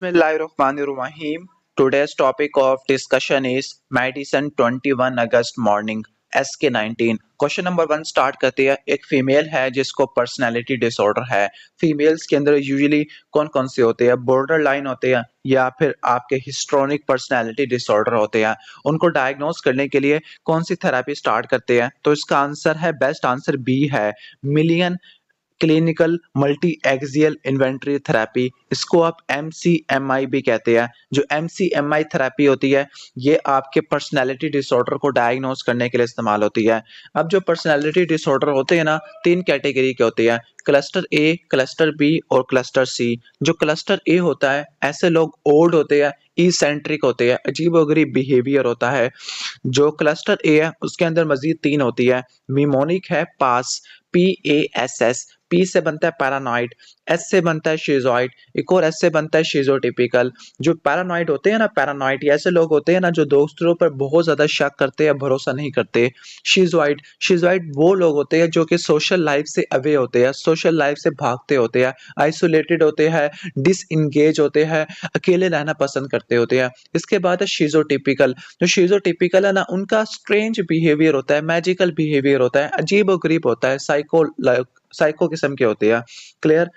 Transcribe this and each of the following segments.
Bismillahirrahmanirrahim. Today's topic of discussion is medicine 21 August morning SK19। Question number 1 start करते हैं। एक female है जिसको पर्सनालिटी डिसऑर्डर है। फीमेल्स के अंदर यूजुअली कौन कौन से होते हैं? बॉर्डर लाइन होते हैं या फिर आपके हिस्ट्रोनिक पर्सनालिटी डिसऑर्डर होते हैं। उनको डायग्नोस करने के लिए कौन सी थेरेपी स्टार्ट करते हैं? तो इसका आंसर है, बेस्ट आंसर बी है, million clinical multi axial inventory therapy. इसको आप MCMI भी कहते हैं। जो MCMI थेरेपी होती है ये आपके पर्सनैलिटी डिसऑर्डर को डायग्नोस करने के लिए इस्तेमाल होती है। अब जो पर्सनैलिटी डिसऑर्डर होते हैं ना, 3 कैटेगरी के होते हैं, क्लस्टर ए, क्लस्टर बी और क्लस्टर सी। जो क्लस्टर ए होता है, ऐसे लोग ओल्ड होते हैं, इसेंट्रिक होते हैं, अजीबोगरीब बिहेवियर होता है। जो क्लस्टर ए है उसके अंदर मजीद 3 होती है, मिमोनिक है, पास, PASS। पी से बनता है पैरानॉइड, एस से बनता है शिजोइड, एक और एस से बनता है शिजोटिपिकल। जो पैरानॉइड होते हैं ना, पैरानॉइड ऐसे लोग होते हैं ना जो दूसरों पर बहुत ज्यादा शक करते हैं, भरोसा नहीं करते। शिजोइड, शिजोइड वो लोग होते हैं जो कि सोशल लाइफ से अवे होते हैं, सोशल लाइफ से भागते होते हैं, आइसोलेटेड होते हैं, डिसइंगेज होते हैं, अकेले रहना पसंद करते होते हैं। इसके बाद है शिजोटिपिकल। जो शिजोटिपिकल है ना, उनका स्ट्रेंज बिहेवियर होता है, मैजिकल बिहेवियर होता है, अजीब और गरीब होता है, साइको किस्म के होते हैं। क्लियर।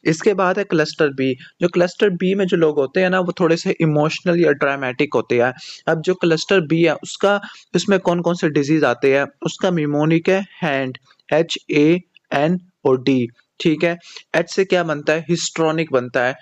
इसके बाद है क्लस्टर बी। जो क्लस्टर बी में जो लोग होते हैं ना, वो थोड़े से इमोशनल या ड्रामेटिक होते हैं। अब जो क्लस्टर बी है उसका, उसमें कौन कौन से डिजीज आते हैं? उसका मिमोनिक है, हैंड, HAN और D। ठीक है। एच से क्या बनता है? हिस्ट्रोनिक बनता है।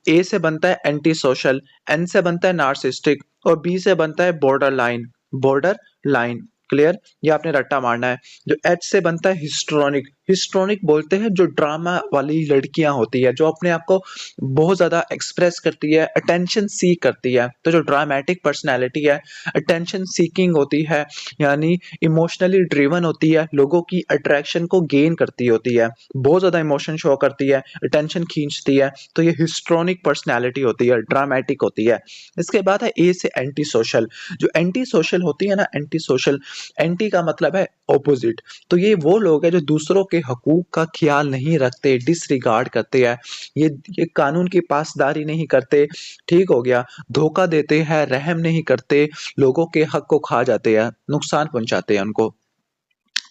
ए से बनता है एंटी सोशल, एन से बनता है नार्सिस्टिक और बी से बनता है border line, border line. Clear. ये आपने रट्टा मारना है। जो एच से बनता है हिस्ट्रोनिक, हिस्ट्रोनिक बोलते हैं जो ड्रामा वाली लड़कियां होती है, जो अपने आप को बहुत ज्यादा एक्सप्रेस करती है, अटेंशन सीक करती है। तो जो ड्रामेटिक पर्सनैलिटी है, अटेंशन सीकिंग होती है, यानी इमोशनली ड्रिवन होती है, लोगों की अट्रैक्शन को गेन करती होती है, बहुत ज्यादा इमोशन शो करती है, अटेंशन खींचती है। तो ये हिस्ट्रोनिक पर्सनैलिटी होती है, ड्रामेटिक होती है। इसके बाद है ए से एंटी सोशल। जो एंटी सोशल होती है ना, एंटी सोशल, एंटी का मतलब है ऑपोजिट। तो ये वो लोग हैं जो दूसरों के हकूक का ख्याल नहीं रखते, डिसरिगार्ड करते हैं, ये कानून की पासदारी नहीं करते। ठीक हो गया। धोखा देते हैं, रहम नहीं करते, लोगों के हक को खा जाते हैं, नुकसान पहुंचाते हैं उनको।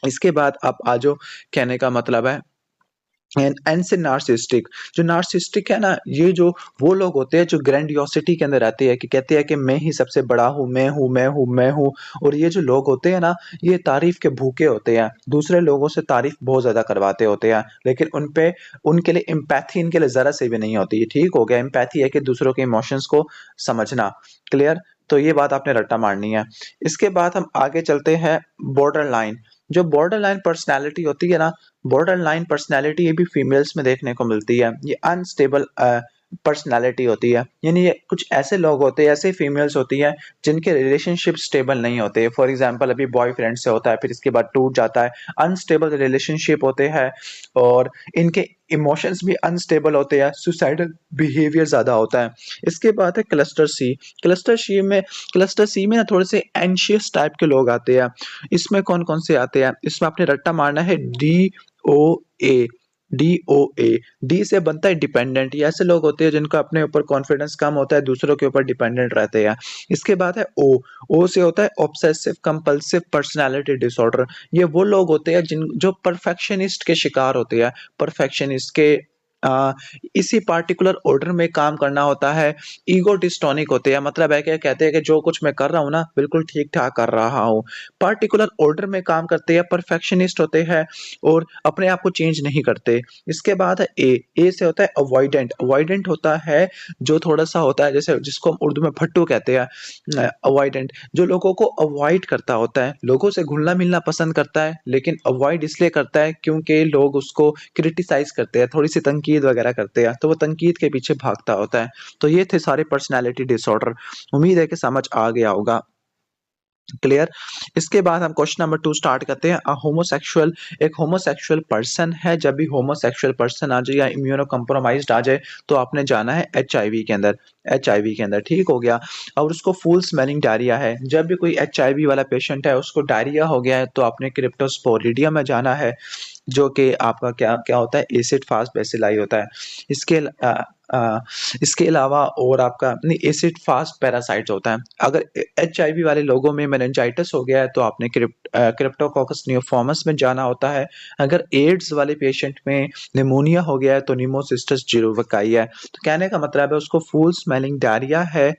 इसके बाद आप आ जाओ, कहने का मतलब है एंड से नार्सिस्टिक। जो नार्सिस्टिक है ना, ये जो वो लोग होते हैं जो ग्रैंडियोसिटी के अंदर रहते हैं, कि कहते हैं कि मैं ही सबसे बड़ा हूँ, मैं हूँ, मैं हूँ, मैं हूँ। और ये जो लोग होते हैं ना, ये तारीफ के भूखे होते हैं, दूसरे लोगों से तारीफ बहुत ज्यादा करवाते होते हैं, लेकिन उनपे, उनके लिए एम्पैथी इनके लिए जरा से भी नहीं होती। ठीक हो गया। एम्पैथी है कि दूसरों के इमोशंस को समझना। क्लियर। तो ये बात आपने रट्टा मारनी है। इसके बाद हम आगे चलते हैं, बॉर्डर लाइन। जो बॉर्डर लाइन पर्सनैलिटी होती है ना, बॉर्डर लाइन पर्सनैलिटी ये भी फीमेल्स में देखने को मिलती है। ये अनस्टेबल पर्सनैलिटी होती है, यानी ये कुछ ऐसे लोग होते हैं, ऐसे फीमेल्स होती हैं जिनके रिलेशनशिप स्टेबल नहीं होते। फॉर एग्जांपल अभी बॉयफ्रेंड से होता है, फिर इसके बाद टूट जाता है, अनस्टेबल रिलेशनशिप होते हैं, और इनके इमोशंस भी अनस्टेबल होते हैं, सुसाइडल बिहेवियर ज्यादा होता है। इसके बाद है क्लस्टर सी। क्लस्टर सी में ना थोड़े से एंशियस टाइप के लोग आते हैं। इसमें कौन कौन से आते हैं? इसमें आपने रट्टा मारना है, DOA। DOA, डी से बनता है डिपेंडेंट। ये ऐसे लोग होते हैं जिनका अपने ऊपर कॉन्फिडेंस कम होता है, दूसरों के ऊपर डिपेंडेंट रहते हैं। इसके बाद है O से होता है ऑब्सेसिव कंपल्सिव पर्सनालिटी डिसऑर्डर। ये वो लोग होते हैं जिन जो परफेक्शनिस्ट के शिकार होते हैं, परफेक्शनिस्ट के आ, इसी पार्टिकुलर ऑर्डर में काम करना होता है। ईगो डिस्टोनिक होते हैं, मतलब है कि कहते हैं कि जो कुछ मैं कर रहा हूँ ना, बिल्कुल ठीक ठाक कर रहा हूँ। पार्टिकुलर ऑर्डर में काम करते हैं, परफेक्शनिस्ट होते हैं और अपने आप को चेंज नहीं करते। इसके बाद है ए से होता है अवॉइडेंट। अवॉइडेंट होता है जो थोड़ा सा होता है, जैसे जिसको हम उर्दू में भट्टू कहते हैं, अवॉइडेंट, जो लोगों को अवॉइड करता होता है, लोगों से घुलना मिलना पसंद करता है, लेकिन अवॉइड इसलिए करता है क्योंकि लोग उसको क्रिटिसाइज करते हैं, थोड़ी सी तनकीद वगैरह करते हैं, तो वो तनकीद के पीछे भागता होता है। तो ये थे सारे पर्सनैलिटी डिसऑर्डर। उम्मीद है कि समझ आ गया होगा। क्लियर। इसके बाद हम क्वेश्चन नंबर 2 स्टार्ट करते हैं। होमोसेक्सुअल, एक होमोसेक्सुअल पर्सन है, जब भी होमोसेक्सुअल पर्सन आ जाए या इम्यूनो कम्प्रोमाइज्ड आ जाए तो आपने जाना है HIV के अंदर, HIV के अंदर। ठीक हो गया। और उसको फुल स्मेलिंग डायरिया है। जब भी कोई HIV वाला पेशेंट है, उसको डायरिया हो गया है, तो आपने क्रिप्टोस्पोरिडियम में जाना है। जो कि आपका क्या क्या होता है, एसिड फास्ट बेसिलाई होता है। इसके अ, इसके अलावा और आपका नहीं, एसिड फास्ट पैरासाइट्स होता है। अगर एचआईवी वाले लोगों में मेनिंजाइटिस हो गया है तो आपने क्रिप्टोकोकस नियोफॉर्मस में जाना होता है। अगर एड्स वाले पेशेंट में निमोनिया हो गया है तो निमोसिस्टस जिरोवकाई है। तो कहने का मतलब है उसको फूल स्मेलिंग डायरिया है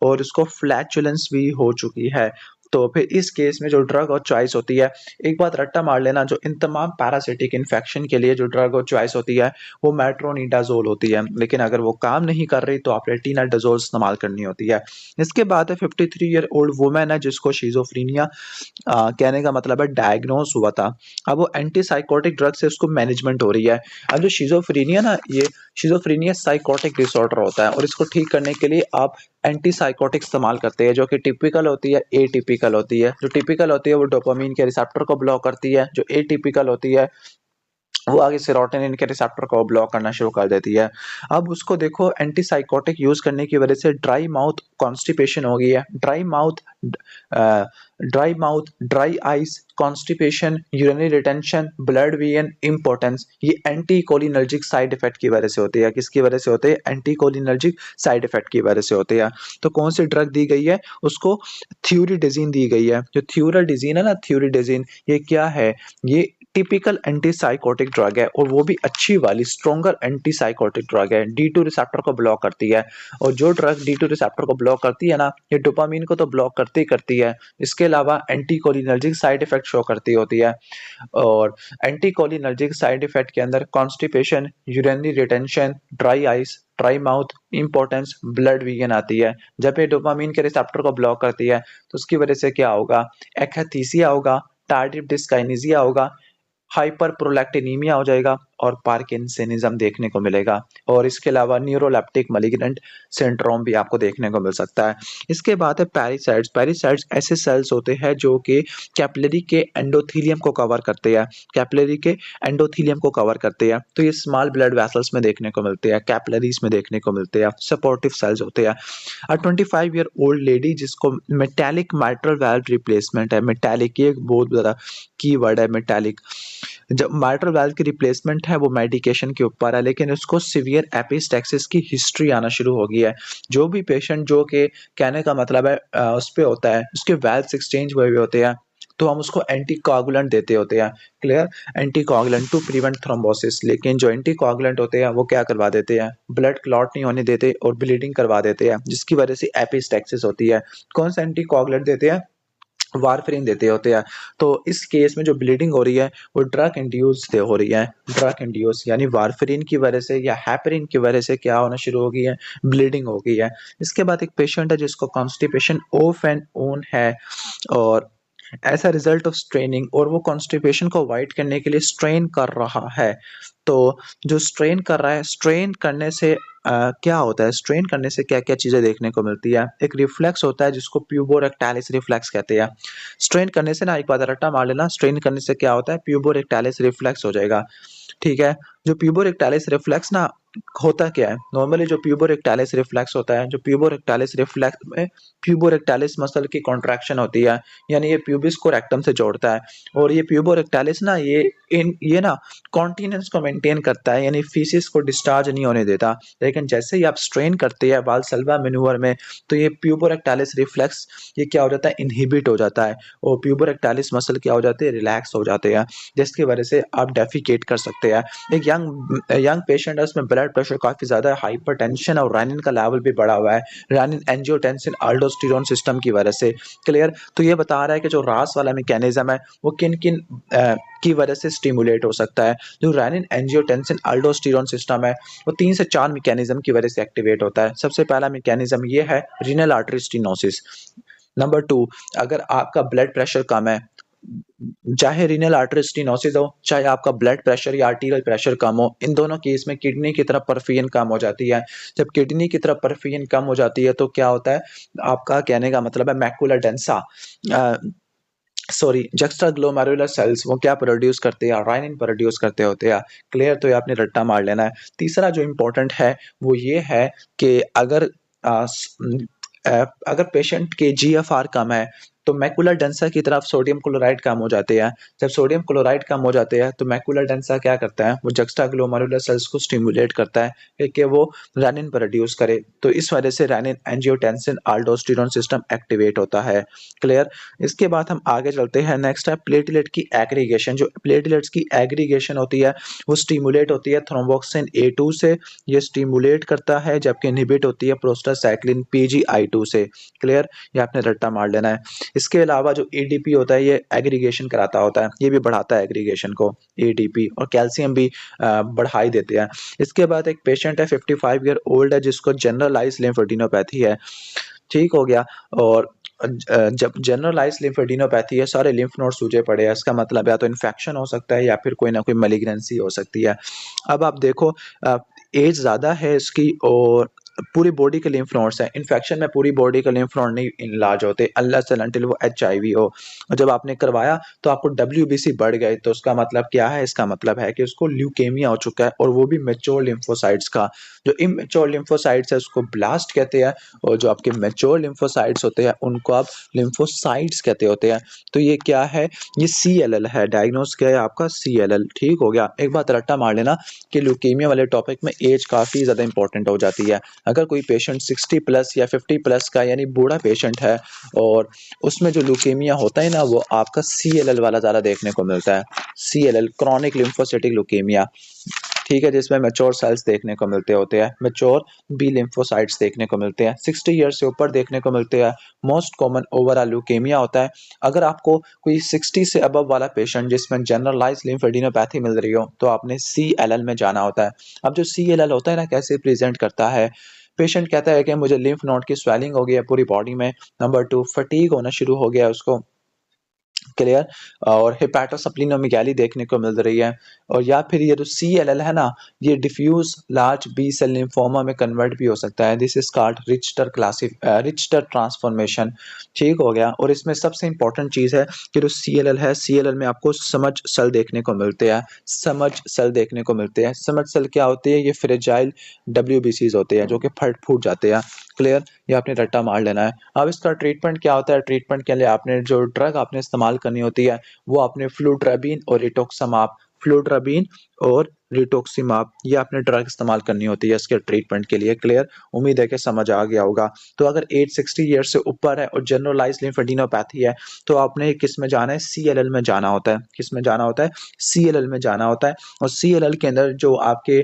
और उसको फ्लैचुलेंस भी हो चुकी है। तो फिर इस केस में जो ड्रग और चॉइस होती है, एक बात रट्टा मार लेना, जो इन तमाम पैरासिटिक इन्फेक्शन के लिए जो ड्रग और चॉइस होती है वो मेट्रोनिडाजोल होती है। लेकिन अगर वो काम नहीं कर रही तो आप रेटिनाडाजोल इस्तेमाल करनी होती है। इसके बाद है 53 ईयर ओल्ड वुमेन है जिसको शिजोफ्रीनिया कहने का मतलब है डायग्नोस हुआ था। अब वो एंटीसाइकोटिक ड्रग से उसको मैनेजमेंट हो रही है। अब जो शिजोफ्रीनिया ना, ये शिजोफ्रीनिया साइकोटिक डिसऑर्डर होता है और इसको ठीक करने के लिए आप एंटीसाइकोटिक इस्तेमाल करते हैं, जो कि टिपिकल होती है, एटिपिकल होती है। जो टिपिकल होती है वो डोपामिन के रिसेप्टर को ब्लॉक करती है, जो एटिपिकल होती है वो आगे सेरोटोनिन के रिसेप्टर को ब्लॉक करना शुरू कर देती है। अब उसको देखो, एंटीसाइकोटिक यूज करने की वजह से ड्राई माउथ कॉन्स्टिपेशन हो गई है। Dry mouth, dry eyes, constipation, urinary retention, blurred vision, impotence, ये एंटी कोलिनर्जिक साइड इफेक्ट की वजह से होती है। किसकी वजह से होते हैं? एंटी कोलिनर्जिक साइड इफेक्ट की वजह से होते हैं। तो कौन सी ड्रग दी गई है उसको? थ्यूरिडिजीन दी गई है। जो थ्यूरिडिजीन है ना, थ्यूरिडिजीन, ये क्या है? ये टिपिकल एंटीसाइकोटिक ड्रग है और वो भी अच्छी वाली स्ट्रॉन्गर एंटीसाइकोटिक ड्रग है। D2 रिसेप्टर को ब्लॉक करती है और जो ड्रग D2 रिसेप्टर को ब्लॉक करती है ना, ये डोपामिन को तो ब्लॉक करती ही करती है, इसके अलावा एंटीकोलिनर्जिक साइड इफेक्ट शो करती होती है। और एंटीकोलिनर्जिक साइड इफेक्ट के अंदर constipation, urinary retention, dry eyes, dry mouth, importance, blood vegan आती है। जब ये डोपामिन के रिसेप्टर को ब्लॉक करती है तो उसकी वजह से क्या होगा? एकथीसिया होगा, टार्डिव डिस्काइनेसिया होगा, हाइपर प्रोलैक्टिनीमिया हो जाएगा और पार्किंसनिज्म देखने को मिलेगा। और इसके अलावा न्यूरोलेप्टिक मैलिग्नेंट सिंड्रोम भी आपको देखने को मिल सकता है। इसके बाद है पैरासाइट्स। पैरासाइट्स ऐसे सेल्स होते हैं जो कि कैपिलरी के एंडोथेलियम को कवर करते हैं। कैपिलरी के एंडोथेलियम को कवर करते हैं। तो ये स्मॉल ब्लड वेसल्स में देखने को मिलते हैं, कैपिलरीज में देखने को मिलते हैं, सपोर्टिव सेल्स होते हैं। 25 ईयर ओल्ड लेडी जिसको मेटालिक माइट्रल वाल्व रिप्लेसमेंट है। मेटालिक, ये एक बहुत बड़ा की वर्ड है, मेटालिक। जब माइट्रल वाल्व की रिप्लेसमेंट है वो मेडिकेशन के ऊपर है, लेकिन उसको सीवियर एपिस्टेक्सिस की हिस्ट्री आना शुरू हो गई है। जो भी पेशेंट जो कि कहने का मतलब है उस पे होता है, उसके वाल्व्स एक्सचेंज हुए हुए होते हैं, तो हम उसको एंटीकोगुलेंट देते होते हैं। Clear? Anticoagulant to prevent thrombosis. लेकिन जो एंटीकोगुलेंट होते हैं वो क्या करवा देते हैं? ब्लड क्लॉट नहीं होने देते और ब्लीडिंग करवा देते हैं, जिसकी वजह से एपिस्टेक्सिस होती है। कौन सा एंटीकोगुलेंट देते हैं? वारफेरिन देते होते हैं। तो इस केस में जो ब्लीडिंग हो रही है वो ड्रग इंड्यूस हो रही है। ड्रग इंड्यूस यानी वारफेरिन की वजह से या हेपरिन की वजह से क्या होना शुरू हो गई है? ब्लीडिंग हो गई है। इसके बाद एक पेशेंट है जिसको कॉन्स्टिपेशन ऑफ एंड ऑन है और as a result of straining, और वो कॉन्स्टिपेशन को अवॉइड करने के लिए स्ट्रेन कर रहा है। तो जो स्ट्रेन कर रहा है, स्ट्रेन करने से क्या होता है? स्ट्रेन करने से क्या क्या चीजें देखने को मिलती है? एक रिफ्लेक्स होता है जिसको प्यूबोरेक्टालिस रिफ्लेक्स कहते हैं। स्ट्रेन करने से ना, एक बात रट्टा मार लेना, स्ट्रेन करने से क्या होता है? प्यूबोरेक्टालिस रिफ्लेक्स हो जाएगा। ठीक है? जो प्यूबोरेक्टालिस रिफ्लेक्स ना, होता क्या है नॉर्मली? जो प्यूबोरेक्टालिस रिफ्लेक्स होता है, जो प्यूबोरेक्टालिस रिफ्लेक्स में प्यूबोरेक्टालिस मसल की कॉन्ट्रैक्शन होती है, यानी ये प्यूबिस को रेक्टम से जोड़ता है। और ये प्यूबोरेक्टालिस ना, ये ना कॉन्टिनेंस को मेंटेन करता है, यानी फीसिस को डिस्चार्ज नहीं होने देता। लेकिन जैसे ही आप स्ट्रेन करते हैं वाल्सल्वा मैन्यूवर में, तो ये प्यूबोरेक्टालिस रिफ्लेक्स ये क्या हो जाता है? इनहिबिट हो जाता है और प्यूबोरेक्टालिस मसल क्या हो जाते हैं? रिलैक्स हो जाते हैं, जिसकी वजह से आप डेफिकेट कर सकते हैं। एक यंग पेशेंट है, उसमें ब्लड प्रेशर काफी ज्यादा है, हाइपरटेंशन और रेनिन का लेवल भी बढ़ा हुआ है, रेनिन एंजियोटेंसिन अल्डोस्टेरोन सिस्टम की वजह से। क्लियर? तो ये बता रहा है कि जो रास वाला मैकेनिज्म है वो किन किन की वजह से स्टिमुलेट हो सकता है। जो रेनिन एंजियोटेंसिन अल्डोस्टेरोन सिस्टम है वो 3 से 4 मैकेनिज्म की वजह से एक्टिवेट होता है। सबसे पहला मैकेनिज्म ये है रीनल आर्टरी स्टेनोसिस। नंबर 2, अगर आपका ब्लड प्रेशर कम है, चाहे रीनल आर्टरी स्टेनोसिस हो, चाहे आपका ब्लड प्रेशर या आर्टीरियल प्रेशर कम हो, इन दोनों केस में किडनी की तरफ परफियन कम हो जाती है। जब किडनी की तरफ परफियन कम हो जाती है तो क्या होता है? आपका कहने का मतलब है macula densa, sorry, juxtaglomerular cells वो क्या प्रोड्यूस करते हैं? राइनिन प्रोड्यूस करते होते हैं। क्लियर? तो ये आपने रट्टा मार लेना है। तीसरा जो इम्पोर्टेंट है वो ये है कि अगर पेशेंट के जीएफआर कम है, तो मैकुलर डेंसा की तरफ सोडियम क्लोराइड कम हो जाते हैं। जब सोडियम क्लोराइड कम हो जाते हैं तो मैकुलर डेंसा क्या करता है, वो जक्स्टाग्लोमेरुलर सेल्स को स्टिमुलेट करता है कि वो रेनिन प्रोड्यूस करे। तो इस वजह से रेनिन एंजियोटेंसिन अल्डोस्टेरोन सिस्टम एक्टिवेट होता है। क्लियर। इसके बाद हम आगे चलते हैं। नेक्स्ट है प्लेटलेट की एग्रीगेशन। जो प्लेटलेट्स की एग्रीगेशन होती है वो स्टिमुलेट होती है थ्रोम्बोक्सिन A2 से, ये स्टिमुलेट करता है, जबकि इनहिबिट होती है प्रोस्टासाइक्लिन PGI2 से। क्लियर, ये आपने रट्टा मार लेना है। इसके अलावा जो ADP होता है ये एग्रीगेशन कराता होता है, ये भी बढ़ाता है एग्रीगेशन को ADP, और कैल्शियम भी बढ़ाई देते हैं। इसके बाद एक पेशेंट है 55 ईयर ओल्ड है जिसको जनरलाइज लिम्फोडेनोपैथी है। ठीक हो गया। और जब जनरलाइज लिम्फोडेनोपैथी है, सारे लिम्फ नोड सूजे पड़े हैं, इसका मतलब या तो इन्फेक्शन हो सकता है या फिर कोई ना कोई मैलिग्नेंसी हो सकती है। अब आप देखो, एज ज़्यादा है इसकी और पूरी बॉडी के लिम्फ नोड्स हैं। इन्फेक्शन में पूरी बॉडी के लिम्फ नोड नहीं इनलार्ज होते अनलेस एंड अनटिल वो HIV हो। और जब आपने करवाया तो आपको WBC बढ़ गए, तो उसका मतलब क्या है, इसका मतलब है कि उसको ल्यूकेमिया हो चुका है, और वो भी मेच्योर लिम्फोसाइट्स का। जो इमेच्योर लिम्फोसाइट्स है उसको ब्लास्ट कहते हैं, और जो आपके मेच्योर लिम्फोसाइट्स होते हैं उनको आप लिम्फोसाइट्स कहते होते हैं। तो ये क्या है, ये CLL है, डायग्नोस किया है आपका CLL। ठीक हो गया। एक बात रट्टा मार लेना कि ल्यूकेमिया वाले टॉपिक में एज काफ़ी ज़्यादा इंपॉर्टेंट हो जाती है। अगर कोई पेशेंट 60 प्लस या 50 प्लस का यानी बूढ़ा पेशेंट है और उसमें जो ल्यूकेमिया होता है ना, वो आपका CLL वाला ज़्यादा देखने को मिलता है। CLL क्रॉनिक लिम्फोसिटिक ल्यूकेमिया, ठीक है, जिसमें मैच्योर सेल्स देखने को मिलते होते हैं, मैच्योर बी लिम्फोसाइट्स देखने को मिलते हैं, 60 ईयर से ऊपर देखने को मिलते हैं। मोस्ट कॉमन ओवरऑल ल्यूकेमिया होता है। अगर आपको कोई 60 से अबव वाला पेशेंट जिसमें जनरलाइज लिम्फोडेनोपैथी मिल रही हो तो आपने CLL में जाना होता है। अब जो CLL होता है ना, कैसे प्रेजेंट करता है, पेशेंट कहता है कि मुझे लिम्फ नोड की स्वेलिंग हो गई है पूरी बॉडी में। नंबर 2, फटीग होना शुरू हो गया उसको। क्लियर। और हेपेटोसप्लीनोमेगाली देखने को मिल रही है। और या फिर ये जो CLL है ना, ये diffuse large B cell lymphoma में कन्वर्ट भी हो सकता है। This is called Richter transformation. ठीक हो गया। और इसमें सबसे इंपॉर्टेंट चीज़ है कि जो CLL है, CLL में आपको समझ सेल देखने को मिलते हैं। समझ सेल देखने को मिलते हैं। समझ सेल क्या होती है, ये फ्रेजाइल WBCs होते हैं जो कि फट फूट जाते हैं। क्लियर, ये आपने रट्टा मार लेना है। अब इसका ट्रीटमेंट क्या होता है, ट्रीटमेंट के लिए आपने जो ड्रग आपने इस्तेमाल करनी होती है वो आपने फ्लूट्राबीन और रिटोक्सामाब, फ्लूट्राबीन और रिटोक्सीमाब, ये आपने ड्रग इस्तेमाल करनी होती है इसके ट्रीटमेंट के लिए। क्लियर, उम्मीद है कि समझ आ गया होगा। तो अगर एज 60 ईयर से ऊपर है और जनरलाइज लिम्फोडेनोपैथी है तो आपने किस में जाना है, CLL में जाना होता है। किस में जाना होता है, CLL में जाना होता है। और CLL के अंदर जो आपके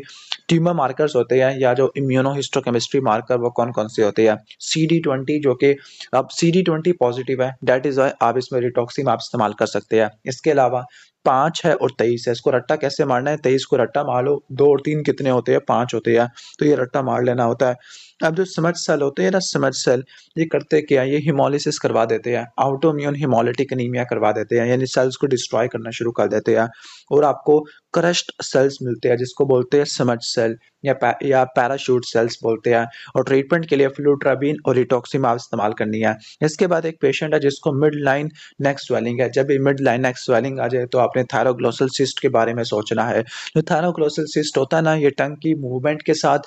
ट्यूमर मार्कर्स होते हैं या जो इम्यूनोहिस्टोकेमिस्ट्री मार्कर, वो कौन कौन से होते हैं, CD20, जो कि अब CD20 पॉजिटिव है, डेट इज वाई आप इसमें रिटोक्सिमाब इस्तेमाल कर सकते हैं। इसके अलावा 5 है और 23 है। इसको रट्टा कैसे मारना है, 23 को रट्टा मार लो, 2 और 3 कितने होते हैं, 5 होते हैं, तो ये रट्टा मार लेना होता है। अब जो समझ सेल होते हैं ना, समझ सेल ये करते क्या, ये हिमोलिसिस करवा देते हैं, ऑटोइम्यून हिमोलिटिक एनीमिया करवा देते हैं, यानी सेल्स को डिस्ट्रॉय करना शुरू कर देते हैं, और आपको क्रश्ड सेल्स मिलते हैं जिसको बोलते हैं समझ सेल या पैराशूट सेल्स बोलते हैं। और ट्रीटमेंट के लिए फ्लूट्राबीन और रिटोक्सिमाब इस्तेमाल करनी है। इसके बाद एक पेशेंट है जिसको मिड लाइन नेक स्वेलिंग है। जब भी मिड लाइन नेक स्वेलिंग आ जाए तो आपने थायरोग्लोसल सिस्ट के बारे में सोचना है। जो थायरोग्लोसल सिस्ट होता है ना, ये टंग की मूवमेंट के साथ,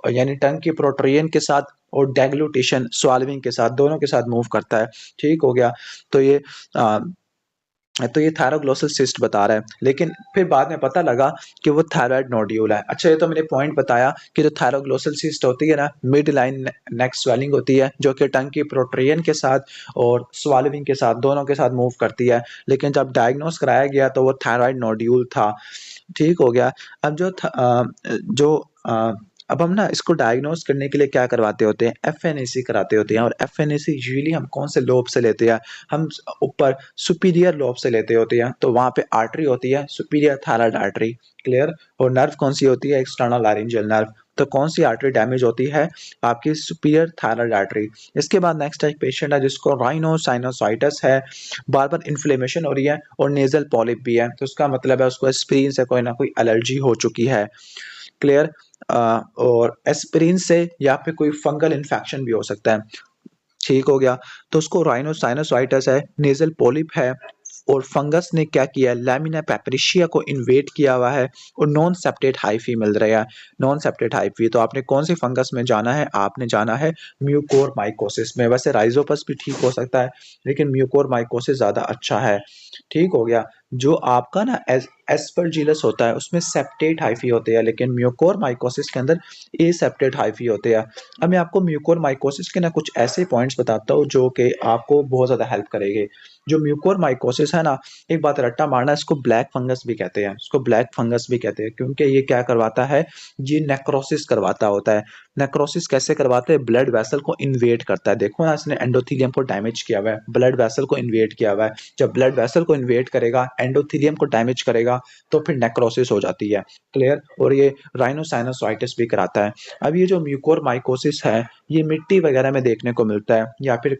यानी टंग की प्रोट्रियन के साथ और डेग्लूटेशन स्वाल्विंग के साथ, दोनों के साथ मूव करता है। ठीक हो गया। तो ये आ, तो ये थायरोग्लोसल सिस्ट बता रहा है, लेकिन फिर बाद में पता लगा कि वो थायराइड नोड्यूल है। अच्छा, ये तो मैंने पॉइंट बताया कि जो थायरोग्लोसल सिस्ट होती है ना, मिड लाइन नेक स्वेलिंग होती है जो कि टंग की प्रोट्रियन के साथ और स्वाल्विंग के साथ, दोनों के साथ मूव करती है। लेकिन जब डायग्नोस कराया गया तो वो थायराइड नोड्यूल था। ठीक हो गया। अब जो अब हम ना इसको डायग्नोस करने के लिए क्या करवाते होते हैं, FNAC कराते होते हैं। और FNAC यूजुअली हम कौन से लोब से लेते हैं, हम ऊपर सुपीरियर लोब से लेते होते हैं। तो वहाँ पे आर्टरी होती है, सुपीरियर थायराइड आर्टरी। क्लियर। और नर्व कौन सी होती है, एक्सटर्नल लारिंजियल नर्व। तो कौन सी आर्टरी डैमेज होती है, आपकी सुपीरियर थायराइड आर्टरी। इसके बाद नेक्स्ट एक पेशेंट है जिसको राइनोसाइनोसाइटिस है, बार बार इन्फ्लेमेशन हो रही है और नेजल पॉलिप भी है। तो उसका मतलब है उसको एस्पिरिन से कोई ना कोई एलर्जी हो चुकी है। क्लियर। और एस्पिरिन से या फिर कोई फंगल इन्फेक्शन भी हो सकता है। ठीक हो गया। तो उसको राइनोसाइनोसाइटिस है, नेजल पॉलिप है, और फंगस ने क्या किया, लैमिना पेपरिशिया को इन्वेट किया हुआ है और नॉन सेप्टेट हाइफी मिल रहा है, नॉन सेप्टेट हाइफी। तो आपने कौन सी फंगस में जाना है, आपने जाना है म्यूकोरमाइकोसिस में। वैसे राइजोपस भी ठीक हो सकता है लेकिन म्यूकोरमाइकोसिस ज्यादा अच्छा है। ठीक हो गया। जो आपका ना एस्परजिलस होता है उसमें सेप्टेट हाइफी होते हैं, लेकिन म्यूकोरमाइकोसिस के अंदर ए सेप्टेट हाइफी होते हैं। अब मैं आपको म्यूकोरमाइकोसिस के ना कुछ ऐसे पॉइंट्स बताता हूँ जो कि आपको बहुत ज्यादा हेल्प करेंगे। जो म्यूकोरमाइकोसिस है ना, एक बात रट्टा मारना, इसको ब्लैक फंगस भी कहते हैं, इसको ब्लैक फंगस भी कहते हैं, क्योंकि ये क्या करवाता है, ये नेक्रोसिस करवाता होता है। नेक्रोसिस कैसे करवाते हैं, ब्लड वेसल को इन्वेट करता है। देखो ना, इसने एंडोथेलियम को डैमेज किया हुआ है, ब्लड वेसल को इन्वेट किया हुआ है। जब ब्लड वेसल को इन्वेट करेगा, एंडोथेलियम को डैमेज करेगा, तो फिर नेक्रोसिस हो जाती है। क्लियर। और ये राइनोसाइनोसाइटिस भी कराता है। अब ये जो म्यूकोरमाइकोसिस है, ये मिट्टी वगैरह में देखने को मिलता है या फिर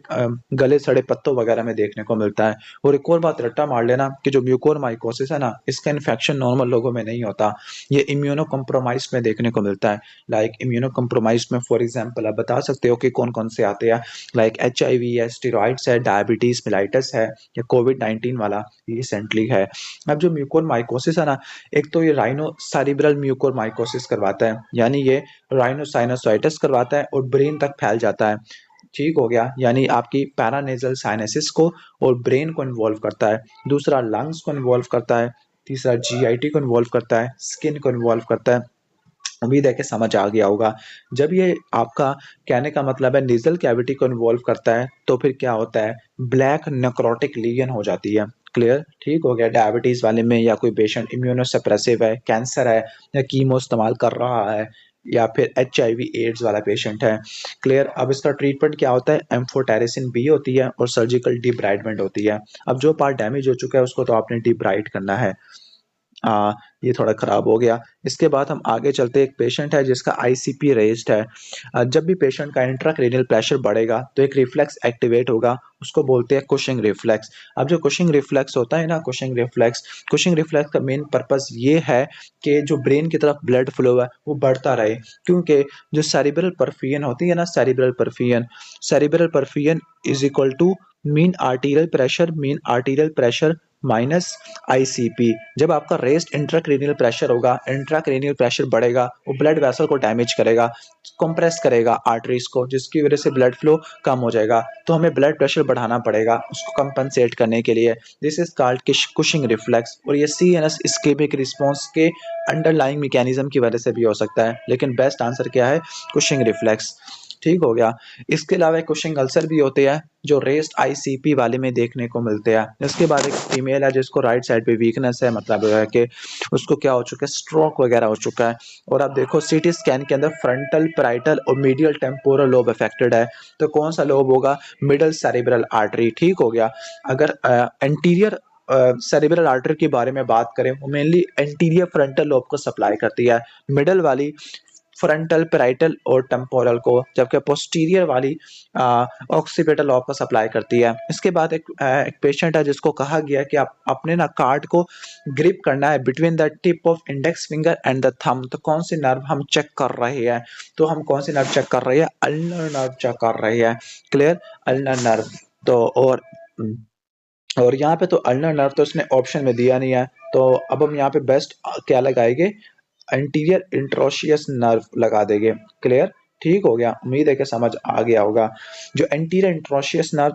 गले सड़े पत्तों वगैरह में देखने को मिलता है। और एक और बात रट्टा मार लेना कि जो म्यूकोरमाइकोसिस है ना, इसका इन्फेक्शन नॉर्मल लोगों में नहीं होता, ये इम्यूनो कम्प्रोमाइज में देखने को मिलता है। लाइक इम्यूनो कम्प्रोमाइज में फॉर एग्जांपल आप बता सकते हो कि कौन कौन से आते हैं, लाइक HIV है, स्टेरॉइड्स है, डायबिटीज मिलाइटिस है, या कोविड-19 वाला रिसेंटली है। अब जो म्यूकोरमाइकोसिस है ना, एक तो ये राइनो सेरिब्रल म्यूकोरमाइकोसिस करवाता है, यानी ये राइनोसाइनोसाइटिस करवाता है और ब्रेन तक फैल जाता है। ठीक हो गया, यानी आपकी पैरानेजल साइनसिस को और ब्रेन को इन्वॉल्व करता है। दूसरा लंग्स को इन्वॉल्व करता है। तीसरा GIT को इन्वॉल्व करता है, स्किन को इन्वॉल्व करता है। उम्मीद है कि समझ आ गया होगा। जब ये आपका कहने का मतलब है नेजल कैविटी को इन्वॉल्व करता है, तो फिर क्या होता है, ब्लैक नेक्रोटिक लीजन हो जाती है। क्लियर। ठीक हो गया। डायबिटीज वाले में, या कोई पेशेंट इम्यूनोसप्रेसिव है, कैंसर है, या कीमो इस्तेमाल कर रहा है, या फिर HIV एड्स वाला पेशेंट है। क्लियर। अब इसका ट्रीटमेंट क्या होता है, एम्फोटेरिसिन B होती है और सर्जिकल डिब्राइडमेंट होती है। अब जो पार्ट डैमेज हो चुका है उसको तो आपने डिब्राइड करना है। ये थोड़ा खराब हो गया। इसके बाद हम आगे चलते, एक पेशेंट है जिसका ICP रेज्ड है। जब भी पेशेंट का इंट्राक्रेनियल प्रेशर बढ़ेगा तो एक रिफ्लेक्स एक्टिवेट होगा, उसको बोलते हैं कुशिंग रिफ्लेक्स। अब जो कुशिंग रिफ्लेक्स होता है ना, कुशिंग रिफ्लेक्स का मेन पर्पस ये है कि जो ब्रेन की तरफ ब्लड फ्लो है वो बढ़ता रहे, क्योंकि जो सेरिब्रल परफियन होती है ना, cerebral perfusion is equal to mean arterial pressure minus ICP। जब आपका रेस्ट इंट्राक्रेनियल प्रेशर होगा, इंट्राक्रेनियल प्रेशर बढ़ेगा, वो ब्लड वेसल को डैमेज करेगा, कंप्रेस करेगा आर्टरीज को, जिसकी वजह से ब्लड फ्लो कम हो जाएगा। तो हमें ब्लड प्रेशर बढ़ाना पड़ेगा उसको कंपनसेट करने के लिए। This is called Cushing reflex. और ये CNS इस्केमिक रिस्पॉन्स के अंडरलाइंग मैकेनिज्म की वजह से भी हो सकता है, लेकिन बेस्ट आंसर क्या है, कुशिंग रिफ्लेक्स। ठीक हो गया। इसके अलावा कुशिंग अल्सर भी होते हैं जो रेस्ट ICP वाले में देखने को मिलते हैं। इसके बाद एक फीमेल है जिसको राइट साइड पे वीकनेस है, मतलब है कि उसको क्या हो चुका है, स्ट्रोक वगैरह हो चुका है। और आप देखो CT स्कैन के अंदर फ्रंटल, पैराइटल और मीडियल टेम्पोरल लोब अफेक्टेड है। तो कौन सा लोब होगा, मिडल सेरिब्रल आर्टरी। ठीक हो गया। अगर एंटीरियर सेरिब्रल आर्टरी के बारे में बात करें, वो मेनली एंटीरियर फ्रंटल लोब को सप्लाई करती है, मिडल वाली फ्रंटल, पैराइटल और टेम्पोरल को, जबकि पोस्टीरियर वाली ऑक्सीपिटल लॉब को सप्लाई करती है। इसके बाद एक पेशेंट है जिसको कहा गया कि आप अपने ना कार्ड को ग्रिप करना है between the tip of index finger and the thumb. तो कौन सी नर्व हम चेक कर रहे हैं, तो हम कौन सी नर्व चेक कर रहे हैं, अल्नर नर्व चेक कर रहे हैं। क्लियर। Ulnar nerve. तो और यहाँ पे तो अल्नर नर्व तो इसने ऑप्शन में दिया नहीं है, तो अब हम यहाँ पे बेस्ट क्या लगाएंगे, एंटीरियर इंट्रोशियस नर्व लगा देंगे। क्लियर। ठीक हो गया। उम्मीद है कि समझ आ गया होगा। जो एंटीरियर इंट्रोशियस नर्व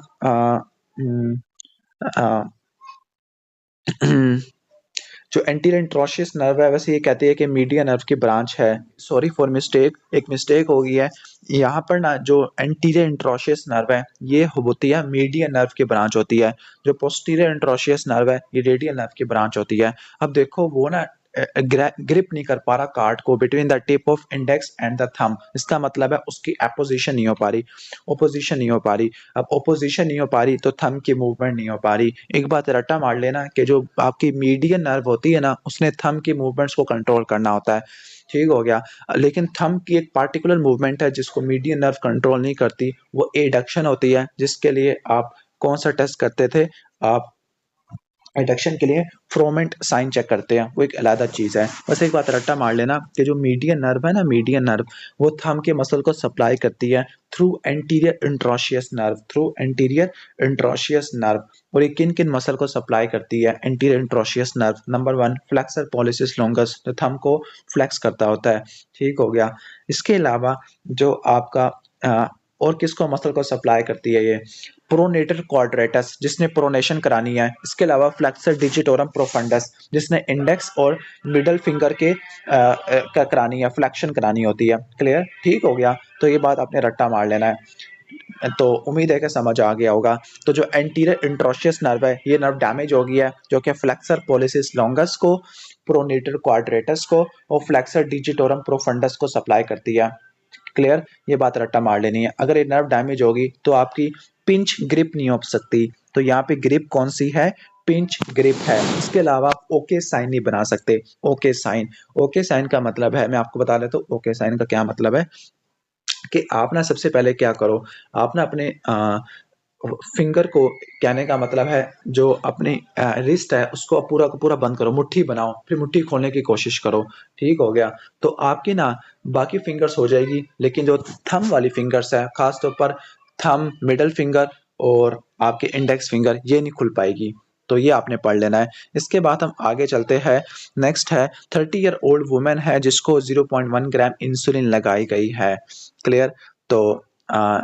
जो एंटीरियर इंट्रोशियस नर्व है, वैसे ये कहते हैं कि मीडियन नर्व की ब्रांच है। सॉरी फॉर मिस्टेक, एक मिस्टेक हो गई है यहाँ पर ना। जो एंटीरियर इंट्रोशियस नर्व है ये होती है मीडियन नर्व की ब्रांच होती है। जो पोस्टीरियर इंट्रोशियस नर्व है ये रेडियल नर्व की ब्रांच होती है। अब देखो वो ना ग्रिप नहीं कर पा रहा कार्ड को between the tip of index and the thumb. इसका मतलब है उसकी अपोजिशन नहीं हो पा रही, ओपोजिशन नहीं हो पा रही। अब ओपोजिशन नहीं हो पा रही तो थंब की मूवमेंट नहीं हो पा रही। एक बात रट्टा मार लेना कि जो आपकी मीडियन नर्व होती है ना, उसने थंब की मूवमेंट्स को कंट्रोल करना होता है। ठीक हो गया। लेकिन थंब की एक पार्टिकुलर मूवमेंट है जिसको मीडियन नर्व कंट्रोल नहीं करती, वो एडक्शन होती है, जिसके लिए आप कौन सा टेस्ट करते थे, आप एडक्शन के लिए फ्रोमेंट साइन चेक करते हैं, वो एक अलग चीज है। बस एक बात रट्टा मार लेना कि जो मीडियन नर्व है ना, मीडियन नर्व वो थंब के मसल को सप्लाई करती है through anterior interosseous nerve, through anterior interosseous nerve. और ये किन किन मसल को सप्लाई करती है anterior interosseous nerve? Number one, flexor pollicis longus, जो थंब को फ्लेक्स करता होता है, ठीक हो गया। इसके अलावा जो आपका और किसको मसल को सप्लाई करती है? ये प्रोनेटर क्वाड्रेटस, जिसने प्रोनेशन करानी है। इसके अलावा फ्लेक्सर डिजिटोरम प्रोफंडस, जिसने इंडेक्स और मिडल फिंगर के करानी है, फ्लेक्शन करानी होती है। क्लियर, ठीक हो गया। तो ये बात आपने रट्टा मार लेना है। तो उम्मीद है कि समझ आ गया होगा। तो जो एंटीरियर इंट्रोशियस नर्व है, ये नर्व डैमेज हो गया है, जो कि फ्लेक्सर पॉलिसिस लॉन्गस को, प्रोनेटर क्वाड्रेटस को और फ्लेक्सर डिजिटोरम प्रोफंडस को सप्लाई करती है। क्लियर, ये बात रट्टा मार लेनी है। अगर ये नर्व डैमेज होगी तो आपकी पिंच ग्रिप नहीं हो सकती। तो यहाँ पे ग्रिप कौन सी है? पिंच ग्रिप है। इसके अलावा आप ओके साइन नहीं बना सकते। ओके साइन, ओके साइन का मतलब है, मैं आपको बता देता हूँ ओके साइन का क्या मतलब है। कि आप ना सबसे पहले क्या करो, आप ना अपने फिंगर को, कहने का मतलब है जो अपनी रिस्ट है उसको पूरा का पूरा बंद करो, मुट्ठी बनाओ, फिर मुट्ठी खोलने की कोशिश करो, ठीक हो गया। तो आपकी ना बाकी फिंगर्स हो जाएगी, लेकिन जो थंब वाली फिंगर्स है, खास तौर पर थंब, मिडल फिंगर और आपके इंडेक्स फिंगर, ये नहीं खुल पाएगी। तो ये आपने पढ़ लेना है। इसके बाद हम आगे चलते हैं। नेक्स्ट है 30 ईयर ओल्ड वुमेन है जिसको 0.1 ग्राम इंसुलिन लगाई गई है। क्लियर। तो आ,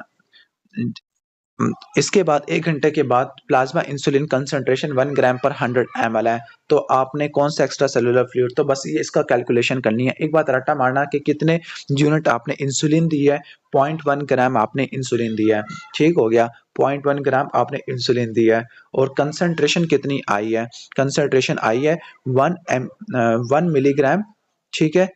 इसके बाद 1 घंटे के बाद प्लाज्मा इंसुलिन कंसंट्रेशन 1 ग्राम पर 100 ml है। तो आपने कौन सा एक्स्ट्रा सेलुलर फ्लूइड, तो बस ये इसका कैलकुलेशन करनी है। एक बात रट्टा मारना कि कितने यूनिट आपने इंसुलिन दी है, 0.1 ग्राम आपने इंसुलिन दिया है, ठीक हो गया। 0.1 ग्राम आपने इंसुलिन दिया है और कंसंट्रेशन कितनी आई है? कंसंट्रेशन आई है 1 मिलीग्राम, ठीक है,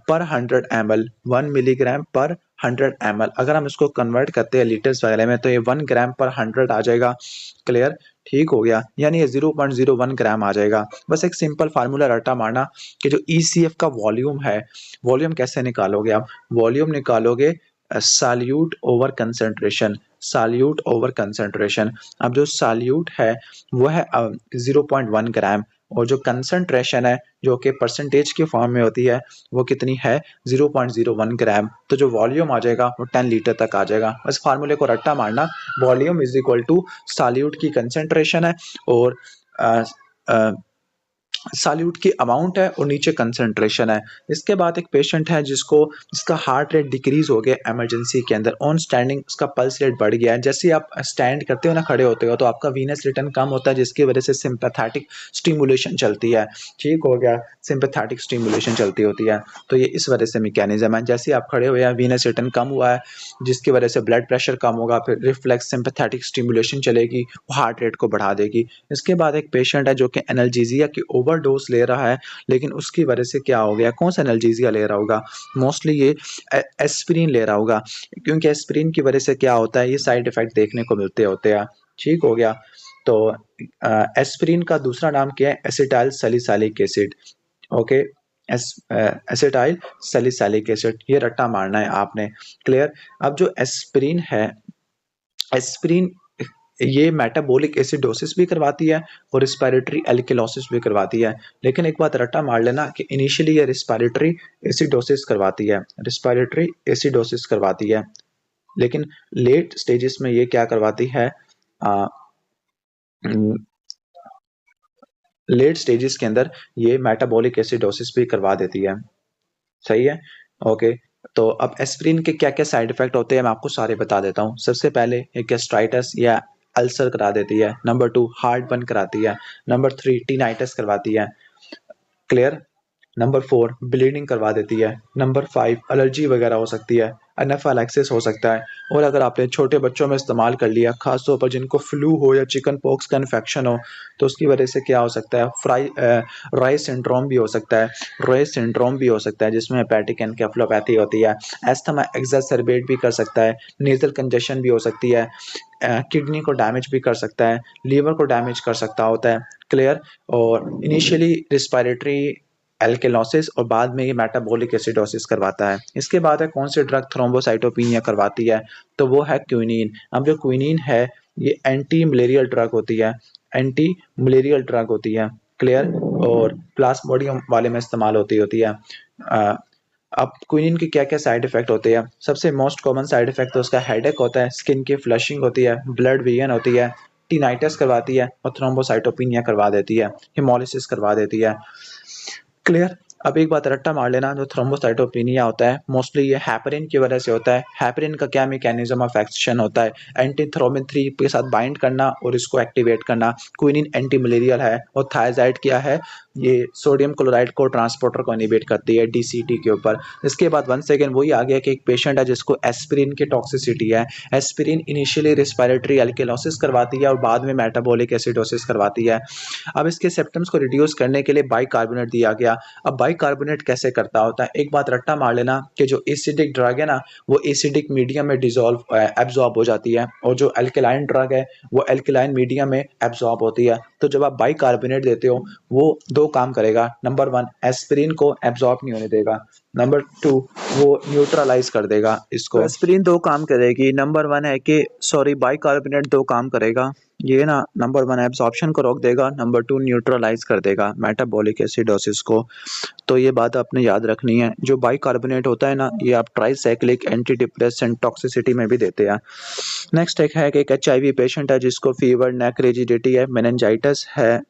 पर 100 ml, 1 मिलीग्राम पर 100 ml। अगर हम इसको कन्वर्ट करते हैं लीटर्स वगैरह में तो ये 1 ग्राम पर 100 आ जाएगा। क्लियर, ठीक हो गया। यानी ये 0.01 ग्राम आ जाएगा। बस एक सिंपल फार्मूला रट्टा मारना कि जो ECF का वॉल्यूम है, वॉल्यूम कैसे निकालोगे आप? वॉल्यूम निकालोगे साल्यूट ओवर कंसेंट्रेशन, साल्यूट ओवर कंसेंट्रेशन। अब जो साल्यूट है वो है 0.1 ग्राम, और जो कंसंट्रेशन है जो कि परसेंटेज के फॉर्म में होती है वो कितनी है? 0.01 ग्राम। तो जो वॉल्यूम आ जाएगा वो 10 लीटर तक आ जाएगा। बस फार्मूले को रट्टा मारना, volume is equal to solute की कंसंट्रेशन है और सॉल्यूट की अमाउंट है और नीचे कंसंट्रेशन है। इसके बाद एक पेशेंट है जिसका हार्ट रेट डिक्रीज हो गया इमरजेंसी के अंदर, ऑन स्टैंडिंग उसका पल्स रेट बढ़ गया है। जैसे आप स्टैंड करते हो ना, खड़े होते हो, तो आपका वीनस रिटर्न कम होता है जिसकी वजह से सिंपैथेटिक स्टिमुलेशन चलती है, ठीक हो गया, सिंपैथेटिक स्टिमुलेशन चलती होती है। तो ये इस वजह से मैकेनिज्म है। जैसे आप खड़े हुए हैं, वीनस रिटर्न कम हुआ है जिसकी वजह से ब्लड प्रेशर कम होगा, फिर रिफ्लेक्स सिंपैथेटिक स्टिमुलेशन चलेगी, वो हार्ट रेट को बढ़ा देगी। इसके बाद एक पेशेंट है जो कि एनाल्जेसिया की ओवरडोज ले रहा है, लेकिन उसकी वजह से क्या हो गया? कौन सा एनाल्जेसिया ले रहा होगा? मोस्टली ये एस्पिरिन ले रहा होगा, क्योंकि एस्पिरिन की वजह से क्या होता है, ये साइड इफेक्ट देखने को मिलते होते हैं, ठीक हो गया। तो एस्पिरिन का दूसरा नाम क्या है? Acetyl salicylic acid. Okay, acetyl salicylic acid, ये रट्टा मारना है आपने। क्लियर। अब जो एस्पिरिन है, एस्पिरिन ये मेटाबॉलिक एसिडोसिस भी करवाती है और रिस्पिरेटरी एल्किलोसिस भी करवाती है। लेकिन एक बात रट्टा मार लेना कि इनिशियली ये रिस्पिरेटरी एसिडोसिस करवाती है, रिस्पिरेटरी एसिडोसिस करवाती है, लेकिन लेट स्टेजेस में ये क्या करवाती है? लेट स्टेजेस के अंदर ये मेटाबॉलिक एसिडोसिस भी करवा देती है। सही है, ओके। तो अब एस्पिरिन के क्या क्या साइड इफेक्ट होते हैं मैं आपको सारे बता देता हूँ। सबसे पहले एक गैस्ट्राइटिस या अल्सर करा देती है। नंबर 2, हार्ट बर्न कराती है। नंबर 3, टीनाइटिस करवाती है। क्लियर। नंबर 4, ब्लीडिंग करवा देती है। नंबर 5, एलर्जी वगैरह हो सकती है, एनाफाइलैक्सिस हो सकता है। और अगर आपने छोटे बच्चों में इस्तेमाल कर लिया, खासतौर पर जिनको फ्लू हो या चिकन पॉक्स का इन्फेक्शन हो, तो उसकी वजह से क्या हो सकता है? राइस सिंड्रोम भी हो सकता है, राइस सिंड्रोम भी हो सकता है जिसमें हेपेटिक एनकेफेलोपैथी होती है। एस्थमा एक्सैसरबेट भी कर सकता है, नेजल कंजेशन भी हो सकती है, किडनी को डैमेज भी कर सकता है, लीवर को डैमेज कर सकता होता है। क्लियर। और इनिशियली रिस्पिरेटरी एल्केलॉसिस और बाद में ये मेटाबॉलिक एसिडोसिस करवाता है। इसके बाद है कौन सी ड्रग थ्रोम्बोसाइटोपिनिया करवाती है? तो वो है क्विनीन। अब जो क्विनीन है ये एंटी मलेरियल ड्रग होती है, एंटी मलेरियल ड्रग होती है, क्लियर, और प्लाज्मोडियम वाले में इस्तेमाल होती है। अब क्विनिन के क्या क्या साइड इफेक्ट होते हैं? सबसे मोस्ट कॉमन साइड इफेक्ट तो उसका हेडेक होता है, स्किन की फ्लशिंग होती है, ब्लड विजन होती है, टिनाइटिस करवाती है और थ्रोम्बोसाइटोपिनिया करवा देती है, हिमोलिसिस करवा देती है, क्लियर। अब एक बात रट्टा मार लेना, जो थ्रोम्बोसाइटोपिनिया होता है मोस्टली ये हैपरिन की वजह से होता है। हैपरिन का क्या मैकेनिज्म ऑफ एक्शन होता है? एंटीथ्रोमिन 3 के साथ बाइंड करना और इसको एक्टिवेट करना। क्विनिन एंटी मलेरियल है और थायजाइड क्या है? ये सोडियम क्लोराइड को ट्रांसपोर्टर को इनिबिट करती है डीसीटी के ऊपर। इसके बाद वन सेकेंड वही आ गया कि एक पेशेंट है जिसको एस्पिरिन की टॉक्सिसिटी है। एस्पिरिन इनिशियली रिस्पिरेटरी एल्केलोसिस करवाती है और बाद में मेटाबॉलिक एसिडोसिस करवाती है। अब इसके सिम्टम्स को रिड्यूस करने के लिए बाइकार्बोनेट दिया गया। अब बाइकार्बोनेट कैसे करता होता है? एक बात रट्टा मार लेना कि जो एसिडिक ड्रग है ना वो एसिडिक मीडियम में डिसॉल्व एब्जॉर्ब हो जाती है और जो एल्कलाइन ड्रग है वो एल्कलाइन मीडियम में एब्जॉर्ब होती है। तो जब आप बाइकार्बोनेट देते हो वो दो काम करेगा। नंबर 1, एस्पिरिन को एब्जॉर्ब नहीं होने देगा। नंबर 2, वो न्यूट्रलाइज कर देगा इसको। तो एस्पिरिन दो काम करेगी। नंबर 1 है कि सॉरी बाइकार्बोनेट दो काम करेगा, ये ना नंबर 1 एब्जॉर्प्शन को रोक देगा, नंबर 2 न्यूट्रलाइज कर देगा मेटाबॉलिक एसिडोसिस को। तो ये बात आपने याद रखनी है। जो बाइकार्बोनेट होता है ना ये आप ट्राइसाइक्लिक एंटी डिप्रेसेंट टॉक्सिसिटी में भी देते हैं। नेक्स्ट एक है कि एक एचआईवी पेशेंट है जिसको फीवर, नेक रिजिडिटी है, मेनिंजाइटिस है,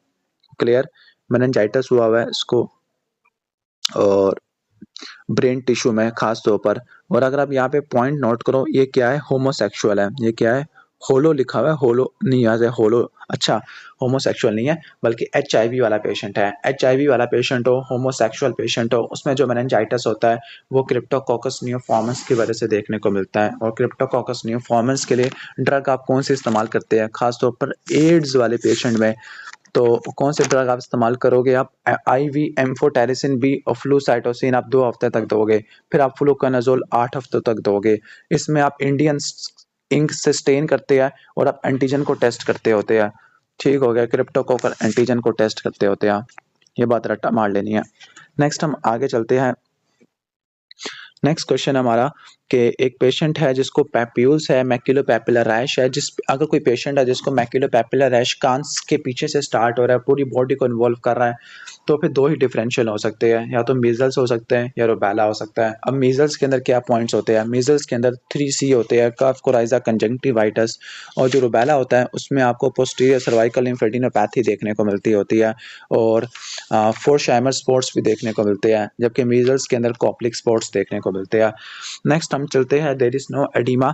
क्लियर, मेनिंजाइटिस हुआ है इसको और ब्रेन टिश्यू में खास तौर पर। और अगर आप यहाँ पे पॉइंट नोट करो, ये क्या है? होमोसेक्सुअल है। ये क्या है? होलो लिखा हुआ है, होलो नहीं, यहाँ से होलो, अच्छा होमोसेक्सुअल नहीं है बल्कि एचआईवी वाला पेशेंट है। एचआईवी वाला पेशेंट हो, होमोसेक्सुअल पेशेंट हो, उसमें जो मेनिंजाइटिस होता है वो क्रिप्टोकोकस नियोफॉर्मस की वजह से देखने को मिलता है। और क्रिप्टोकोकस नियोफॉर्मस के लिए ड्रग आप कौन से इस्तेमाल करते हैं? खासतौर पर एड्स वाले पेशेंट में तो कौन से ड्रग आप इस्तेमाल करोगे? आप IV एम्फोटेरिसिन बी और फ्लूसाइटोसिन आप 2 हफ्ते तक दोगे, फिर आप फ्लूकोनाजोल 8 हफ्तों तक दोगे। इसमें आप इंडियन इंक सस्टेन करते हैं और आप एंटीजन को टेस्ट करते होते हैं। ठीक हो गया, क्रिप्टोकोकल एंटीजन को टेस्ट करते होते हैं। ये बात रट्टा मार लेनी है। नेक्स्ट हम आगे चलते हैं। नेक्स्ट क्वेश्चन हमारा कि एक पेशेंट है जिसको पैप्यूल्स है, मैक्यूलोपैपुलर रैश है। अगर कोई पेशेंट है जिसको मैक्यूलोपैपुलर रैश कान के पीछे से स्टार्ट हो रहा है, पूरी बॉडी को इन्वॉल्व कर रहा है, तो फिर दो ही डिफरेंशियल हो सकते हैं, या तो मीजल्स हो सकते हैं या रूबेला हो सकता है। अब मीजल्स के अंदर क्या पॉइंट्स होते हैं? मीजल्स के अंदर 3C होते हैं, कफ कोराइजा कंजंक्टिवाइटिस। और जो रूबेला होता है उसमें आपको पोस्टीरियर सर्वाइकल लिम्फेडिनोपैथी देखने को मिलती होती है और फोरशाइमर स्पॉट्स भी देखने को मिलते हैं, जबकि मीजल्स के अंदर कॉप्लिक स्पॉट्स देखने को मिलते हैं। नेक्स्ट हम चलते हैं, there is no edema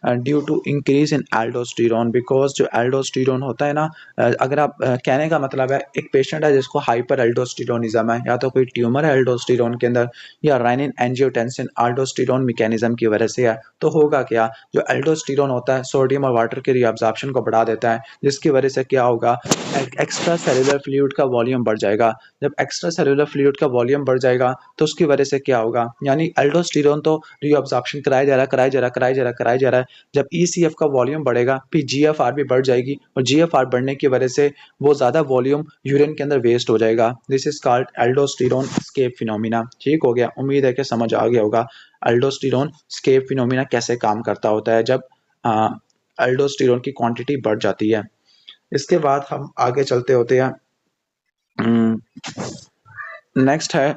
due to increase in aldosterone, because जो एल्डोस्टेरोन होता है ना, अगर आप कहने का मतलब है एक पेशेंट है जिसको हाइपर एल्डोस्टेरोनिज्म है, या तो कोई ट्यूमर है एल्डोस्टेरोन के अंदर या राइनिन एंजियोटेंसिन एल्डोस्टेरोन मैकेनिज्म की वजह से है, तो होगा क्या? जो एल्डोस्टेरोन होता है सोडियम और वाटर के रीअब्जॉर्प्शन को बढ़ा देता है, जिसकी वजह से क्या होगा? एक्स्ट्रा सेलुलर फ्लूइड का वॉल्यूम बढ़ जाएगा। जब एक्स्ट्रा सेलुलर फ्लूइड का वॉल्यूम बढ़ जाएगा तो उसकी वजह से क्या होगा? यानी एल्डोस्टेरोन तो रीअब्जॉर्प्शन कराया जा रहा है। जब ECF का वॉल्यूम बढ़ेगा फिर GFR भी बढ़ जाएगी और GFR बढ़ने की वजह से वो ज्यादा वॉल्यूम यूरिन के अंदर वेस्ट हो जाएगा। This is called aldosterone escape phenomena. ठीक हो गया, उम्मीद है कि समझ आ गया होगा एल्डोस्टेरोन एस्केप फिनोमिना कैसे काम करता होता है जब एल्डोस्टेरोन की क्वांटिटी बढ़ जाती है। इसके बाद हम आगे चलते होते हैं। नेक्स्ट है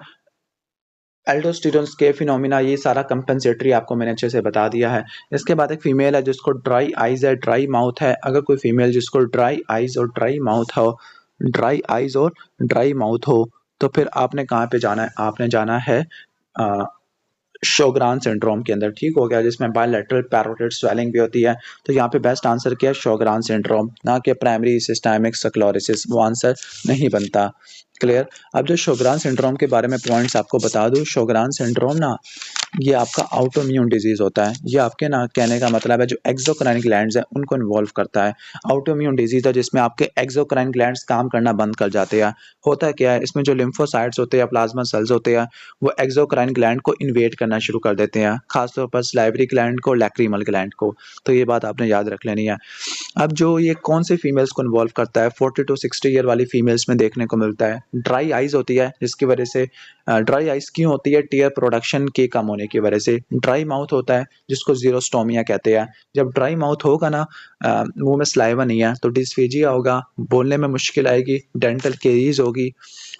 एल्डोस्टेरोन के फिनोमिना, ये सारा कंपेंसेटरी आपको मैंने अच्छे से बता दिया है। इसके बाद एक फीमेल है जिसको ड्राई आइज है, ड्राई माउथ है। अगर कोई फीमेल जिसको ड्राई आइज और ड्राई माउथ हो तो फिर आपने कहाँ पे जाना है? आपने जाना है शोग्रान सिंड्रोम के अंदर। ठीक हो गया, जिसमें बायलैटरल पैरोटिड स्वेलिंग भी होती है। तो यहाँ पे बेस्ट आंसर क्या है? शोग्रान सिंड्रोम, ना कि प्राइमरी सिस्टेमिक स्क्लेरोसिस। वो आंसर नहीं बनता। क्लियर। अब जो शोग्रान सिंड्रोम के बारे में पॉइंट्स आपको बता दूं, शोग्रान सिंड्रोम ना ये आपका ऑटोइम्यून डिजीज होता है। ये आपके ना कहने का मतलब है जो एक्सोक्राइन ग्लैंड्स हैं उनको इन्वॉल्व करता है। ऑटोइम्यून डिजीज है जिसमें आपके एक्सोक्राइन ग्लैंड्स काम करना बंद कर जाते हैं। होता क्या है इसमें, जो लिम्फोसाइट्स होते हैं, प्लाज्मा सेल्स होते हैं, वो एक्सोक्राइन ग्लैंड को इन्वेड करना शुरू कर देते हैं, खासतौर पर सलाइवरी ग्लैंड को, लैक्रिमल ग्लैंड को। तो ये बात आपने याद रख लेनी है। अब जो ये कौन से फीमेल्स को इन्वॉल्व करता है, 40 टू 60 ईयर वाली फीमेल्स में देखने को मिलता है। ड्राई आइज होती है जिसकी वजह से, ड्राई आइज क्यों होती है? टीयर प्रोडक्शन के कम होने की वजह से। ड्राई माउथ होता है जिसको जीरोस्टोमिया कहते हैं। जब ड्राई माउथ होगा ना, मुंह में सलाइवा नहीं है, तो डिस्फेजिया होगा, बोलने में मुश्किल आएगी, डेंटल केरीज होगी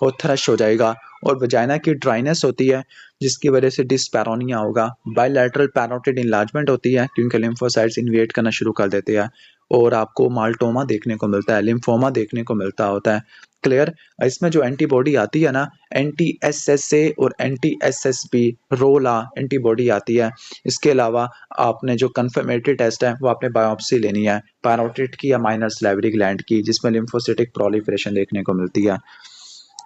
और थ्रश हो जाएगा। और वजाइना की ड्राइनेस होती है जिसकी वजह से डिस्पैरोनिया होगा। बायलैटरल पैरोटिड इनलार्जमेंट होती है क्योंकि लिम्फोसाइट्स इन्वेट करना शुरू कर देते हैं। और आपको माल्टोमा देखने को मिलता है, लिम्फोमा देखने को मिलता होता है। क्लियर? इसमें जो एंटीबॉडी आती है ना, एंटी एसएसए और एंटी एसएसबी रोला एंटीबॉडी आती है। इसके अलावा आपने जो कंफर्मेटरी टेस्ट है वो आपने बायोप्सी लेनी है, पैरोटिड की या माइनर सैलिवरी ग्लैंड की, जिसमें लिम्फोसिटिक प्रोलिफरेशन देखने को मिलती है।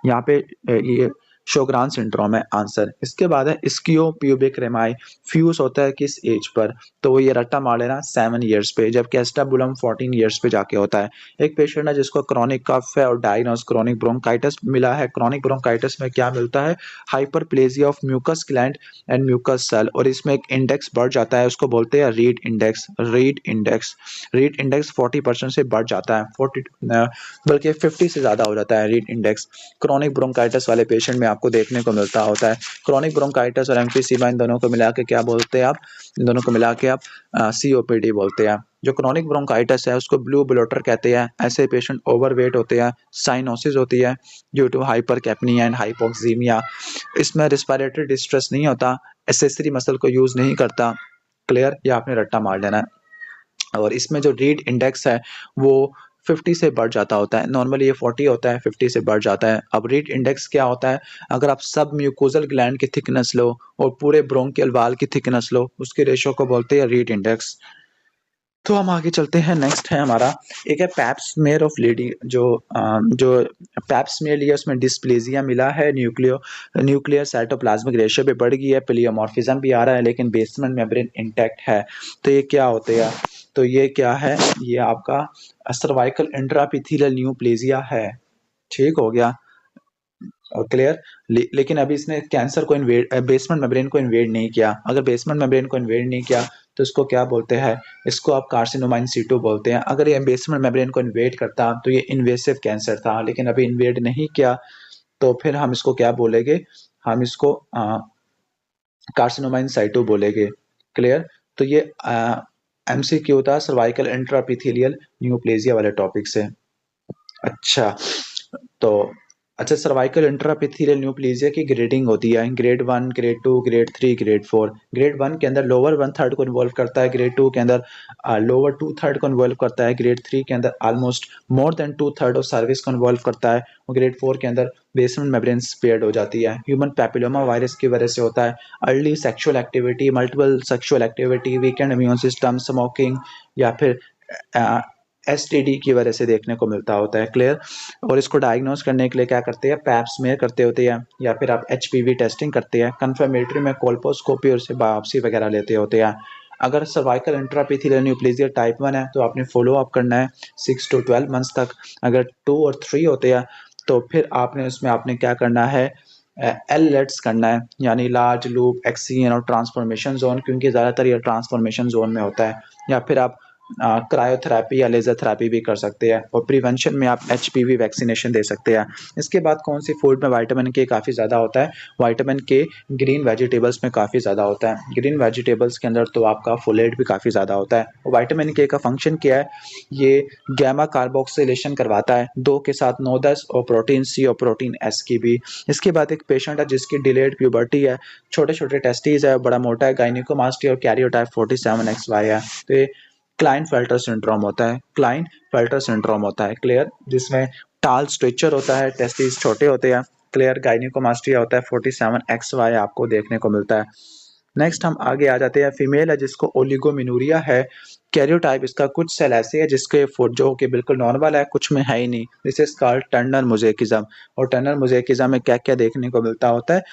यहाँ पे ये शोग्रान सिंड्रोम है आंसर। इसके बाद है स्कियो प्यूबिक रेमाई, फ्यूज होता है किस एज पर? तो वो ये रट्टा मार लेना 7 ईयर्स पे, जबकि एस्टाबुलम 14 ईयर्स पे जाके होता है। एक पेशेंट है जिसको क्रॉनिक कफ है और डायग्नोस क्रॉनिक ब्रोंकाइटिस मिला है। क्रॉनिक ब्रोंकाइटिस में क्या मिलता है? Hyperplasia of mucus gland and mucus cell, और इसमें एक इंडेक्स बढ़ जाता है, उसको बोलते हैं रीड इंडेक्स। रीड इंडेक्स 40% से बढ़ जाता है, 40 बल्कि 50 से ज़्यादा हो जाता है रीड इंडेक्स। क्रॉनिक ब्रोंकाइटिस वाले पेशेंट में आपको देखने को मिलता होता है। क्रॉनिक ब्रोंकाइटिस और एम्फीसीमा, इन दोनों को मिला के क्या बोलते हैं आप? इन दोनों को मिला के आप सीओपीडी बोलते हैं। जो क्रॉनिक ब्रोंकाइटिस है उसको ब्लू ब्लोटर कहते हैं। ऐसे पेशेंट ओवरवेट होते हैं, साइनोसिस होती है ड्यू टू हाइपरकैप्निया एंड हाइपोक्सीमिया। इसमें रिस्पिरेटरी डिस्ट्रेस नहीं होता, एसेसरी मसल को यूज नहीं करता। क्लियर? या आपने रट्टा मार लेना है। और इसमें जो रीड इंडेक्स है वो 50 से बढ़ जाता होता है। नॉर्मली ये 40 होता है, 50 से बढ़ जाता है। अब रीड इंडेक्स क्या होता है? अगर आप सब म्यूकोजल ग्लैंड की थिकनेस लो और पूरे ब्रोंकियल वाल की थिकनेस लो, उसके रेशो को बोलते हैं रीड इंडेक्स। तो हम आगे चलते हैं। नेक्स्ट है हमारा, एक है पैप स्मेयर ऑफ लेडी। जो पैप स्मेयर लिया उसमें डिस्प्लेजिया मिला है, न्यूक्लियर साइटोप्लाज्मिक रेशियो भी बढ़ गई है, प्लियोमॉर्फिज्म भी आ रहा है, लेकिन बेसमेंट मेम्ब्रेन इंटैक्ट है। तो ये क्या होते हैं? तो ये क्या है? ये आपका सर्वाइकल इंट्रापिथेलियल न्यूप्लेजिया है। ठीक हो गया? क्लियर? लेकिन अभी इसने कैंसर को इन्वेड, बेसमेंट मेम्ब्रेन को इन्वेड नहीं किया। अगर बेसमेंट मेम्ब्रेन को इन्वेड नहीं किया तो इसको क्या बोलते हैं? इसको आप कार्सिनोमा इन सीटू बोलते हैं। अगर ये बेसमेंट मेम्ब्रेन को इन्वेड करता तो ये इन्वेसिव कैंसर था, लेकिन अभी इन्वेड नहीं किया, तो फिर हम इसको क्या बोलेंगे? हम इसको कार्सिनोमा इन साइटू बोलेंगे। क्लियर? तो ये एमसीक्यू था सर्वाइकल इंट्रापिथेलियल न्यूप्लेजिया वाले टॉपिक से। अच्छा, तो अच्छा, सर्वाइकल इंट्रापिथेलियल न्यूप्लेजिया की ग्रेडिंग होती है, grade 1, grade 2, grade 3, grade 4। Grade 1 के अंदर लोअर 1/3 को इन्वॉल्व करता है, ग्रेड 2 के अंदर लोअर 2/3 को इन्वॉल्व करता है, ग्रेड 3 के अंदर almost more than 2/3 of service को इन्वॉल्व करता है, और ग्रेड 4 के अंदर बेसमेंट मेम्ब्रेन स्पेयर्ड हो जाती है। ह्यूमन पैपिलोमा वायरस की वजह से होता है। Early sexual activity, multiple sexual activity, weekend immune system, smoking, या फिर एसटीडी की वजह से देखने को मिलता होता है। क्लियर? और इसको डायग्नोस करने के लिए क्या करते हैं? पैप स्मेयर करते होते हैं, या फिर आप एचपीवी टेस्टिंग करते हैं। कंफर्मेटरी में कोल्पोस्कोपी और से बायोप्सी वगैरह लेते होते हैं। अगर सर्वाइकल इंट्रापिथेलियल न्यूप्लेजिया टाइप 1 है तो आपने फॉलो अप करना है 6 टू 12 मंथ्स तक। अगर 2 और 3 होते हैं तो फिर आपने क्या करना है? एल लेट्स करना है, यानी लार्ज लूप एक्सीन और ट्रांसफॉर्मेशन जोन, क्योंकि ज़्यादातर ये ट्रांसफॉर्मेशन जोन में होता है। या फिर आप क्रायोथेरेपी या लेजर थेरेपी भी कर सकते हैं, और प्रिवेंशन में आप एचपीवी वैक्सीनेशन दे सकते हैं। इसके बाद कौन सी फूड में विटामिन के काफ़ी ज़्यादा होता है? विटामिन के ग्रीन वेजिटेबल्स में काफ़ी ज़्यादा होता है। ग्रीन वेजिटेबल्स के अंदर तो आपका फोलेट भी काफ़ी ज़्यादा होता है। विटामिन के का फंक्शन क्या है? ये गैमा कार्बोक्सिलेशन करवाता है 2 के साथ 9-10, और प्रोटीन सी और प्रोटीन एस की भी। इसके बाद एक पेशेंट है जिसकी डिलेड प्यूबर्टी है, छोटे छोटे टेस्टिस है, बड़ा मोटा है, गायनिकोमास्टिया और कैरियोटाइप 47XY है। तो ये क्लाइन फेल्टर सिंड्रोम होता है, क्लाइन फेल्टर सिंड्रोम होता है। क्लियर? जिसमें टाल स्ट्रेचर होता है, टेस्टिस छोटे होते हैं। क्लियर? गायनिकोमास्टिया होता है, 47XY आपको देखने को मिलता है। नेक्स्ट हम आगे आ जाते हैं। फीमेल है जिसको ओलिगोमिनूरिया है। कैरियोटाइप इसका कुछ सेल ऐसे है जिसके जो कि बिल्कुल नॉर्मल है, कुछ में है ही नहीं। This is called Turner mosaicism. और टर्नर मोज़ेकिज्म में क्या क्या देखने को मिलता होता है?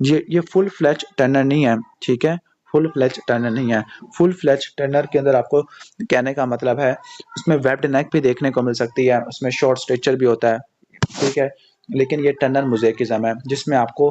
ये फुल फ्लैच टर्नर नहीं है, ठीक है? फुल फ्लैच टर्नर नहीं है। फुल फ्लैच टर्नर के अंदर आपको कहने का मतलब है उसमें वेब्ड नेक भी देखने को मिल सकती है, उसमें शॉर्ट स्ट्रेचर भी होता है, ठीक है? लेकिन ये टर्नर मोज़ेकिज्म है जिसमें आपको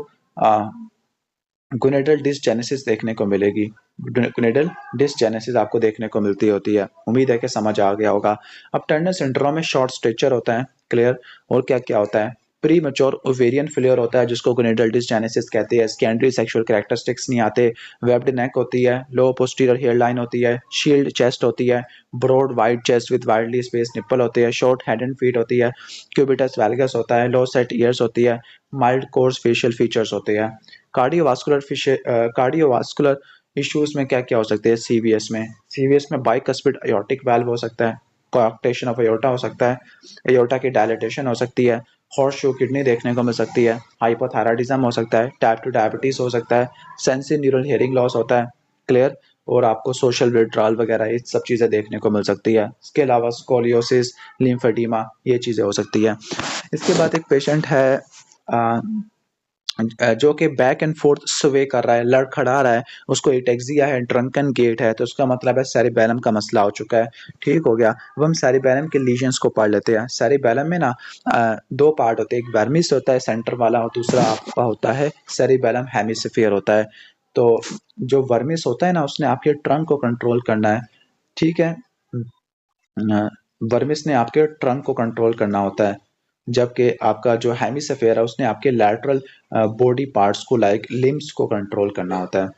गोनेडल डिसजेनेसिस देखने को मिलेगी। गोनेडल डिसजेनेसिस आपको देखने को मिलती होती है। उम्मीद है कि समझ आ गया होगा। अब टर्नर सिंड्रोम में शॉर्ट स्ट्रेचर होता है, क्लियर। और क्या क्या होता है, प्री मेच्योर ओवेरियन फेलियर होता है जिसको गोनेडल डिसजेनेसिस कहते हैं। सेकेंडरी सेक्सुअल कैरेक्टरिस्टिक्स नहीं आते, वेब्ड नेक होती है, लो पोस्टीरियर हेयर लाइन होती है, शील्ड चेस्ट होती है, broad wide chest with widely space nipple होते हैं, शॉर्ट हेड एंड फीट होती है, क्यूबिटस वैल्गस होता है, लो सेट ईयर्स होती है, माइल्ड कोर्स फेशियल फीचर्स होते हैं। कार्डियोवास्कुलर इश्यूज में क्या क्या हो सकते हैं सीवीएस में? सीवीएस में बाइकस्पिड एयोर्टिक वाल्व हो सकता है, कोआक्टेशन ऑफ एयोर्टा हो सकता है, एयोर्टा की डायलिटेशन हो सकती है, हॉर्स शू किडनी देखने को मिल सकती है, हाइपोथायराइडिज्म हो सकता है, टाइप 2 डायबिटीज हो सकता है, सेंसिटिव न्यूरल हियरिंग लॉस होता है, क्लियर। और आपको सोशल विड्रॉल वगैरह ये सब चीजें देखने को मिल सकती है। इसके अलावा स्कोलियोसिस, लिम्फेडिमा, ये चीजें हो सकती है। इसके बाद एक पेशेंट है जो कि बैक एंड फोर्थ स्वे कर रहा है, लड़खड़ा रहा है, उसको एटेक्सिया है, ड्रंकन गेट है, तो उसका मतलब है सेरिबेलम का मसला हो चुका है। ठीक हो गया। अब हम सेरिबेलम के लीजन्स को पढ़ लेते हैं। सेरिबेलम में ना दो पार्ट होते हैं, एक वर्मिस होता है सेंटर वाला और दूसरा आपका होता है सेरिबेलम हेमिस्फीयर होता है। तो जो वर्मिस होता है ना, उसने आपके ट्रंक को कंट्रोल करना है, ठीक है। वर्मिस ने आपके ट्रंक को कंट्रोल करना होता है, जबकि आपका जो हेमिस्फेयर है उसने आपके लैटरल बॉडी पार्ट्स को लाइक लिम्स को कंट्रोल करना होता है,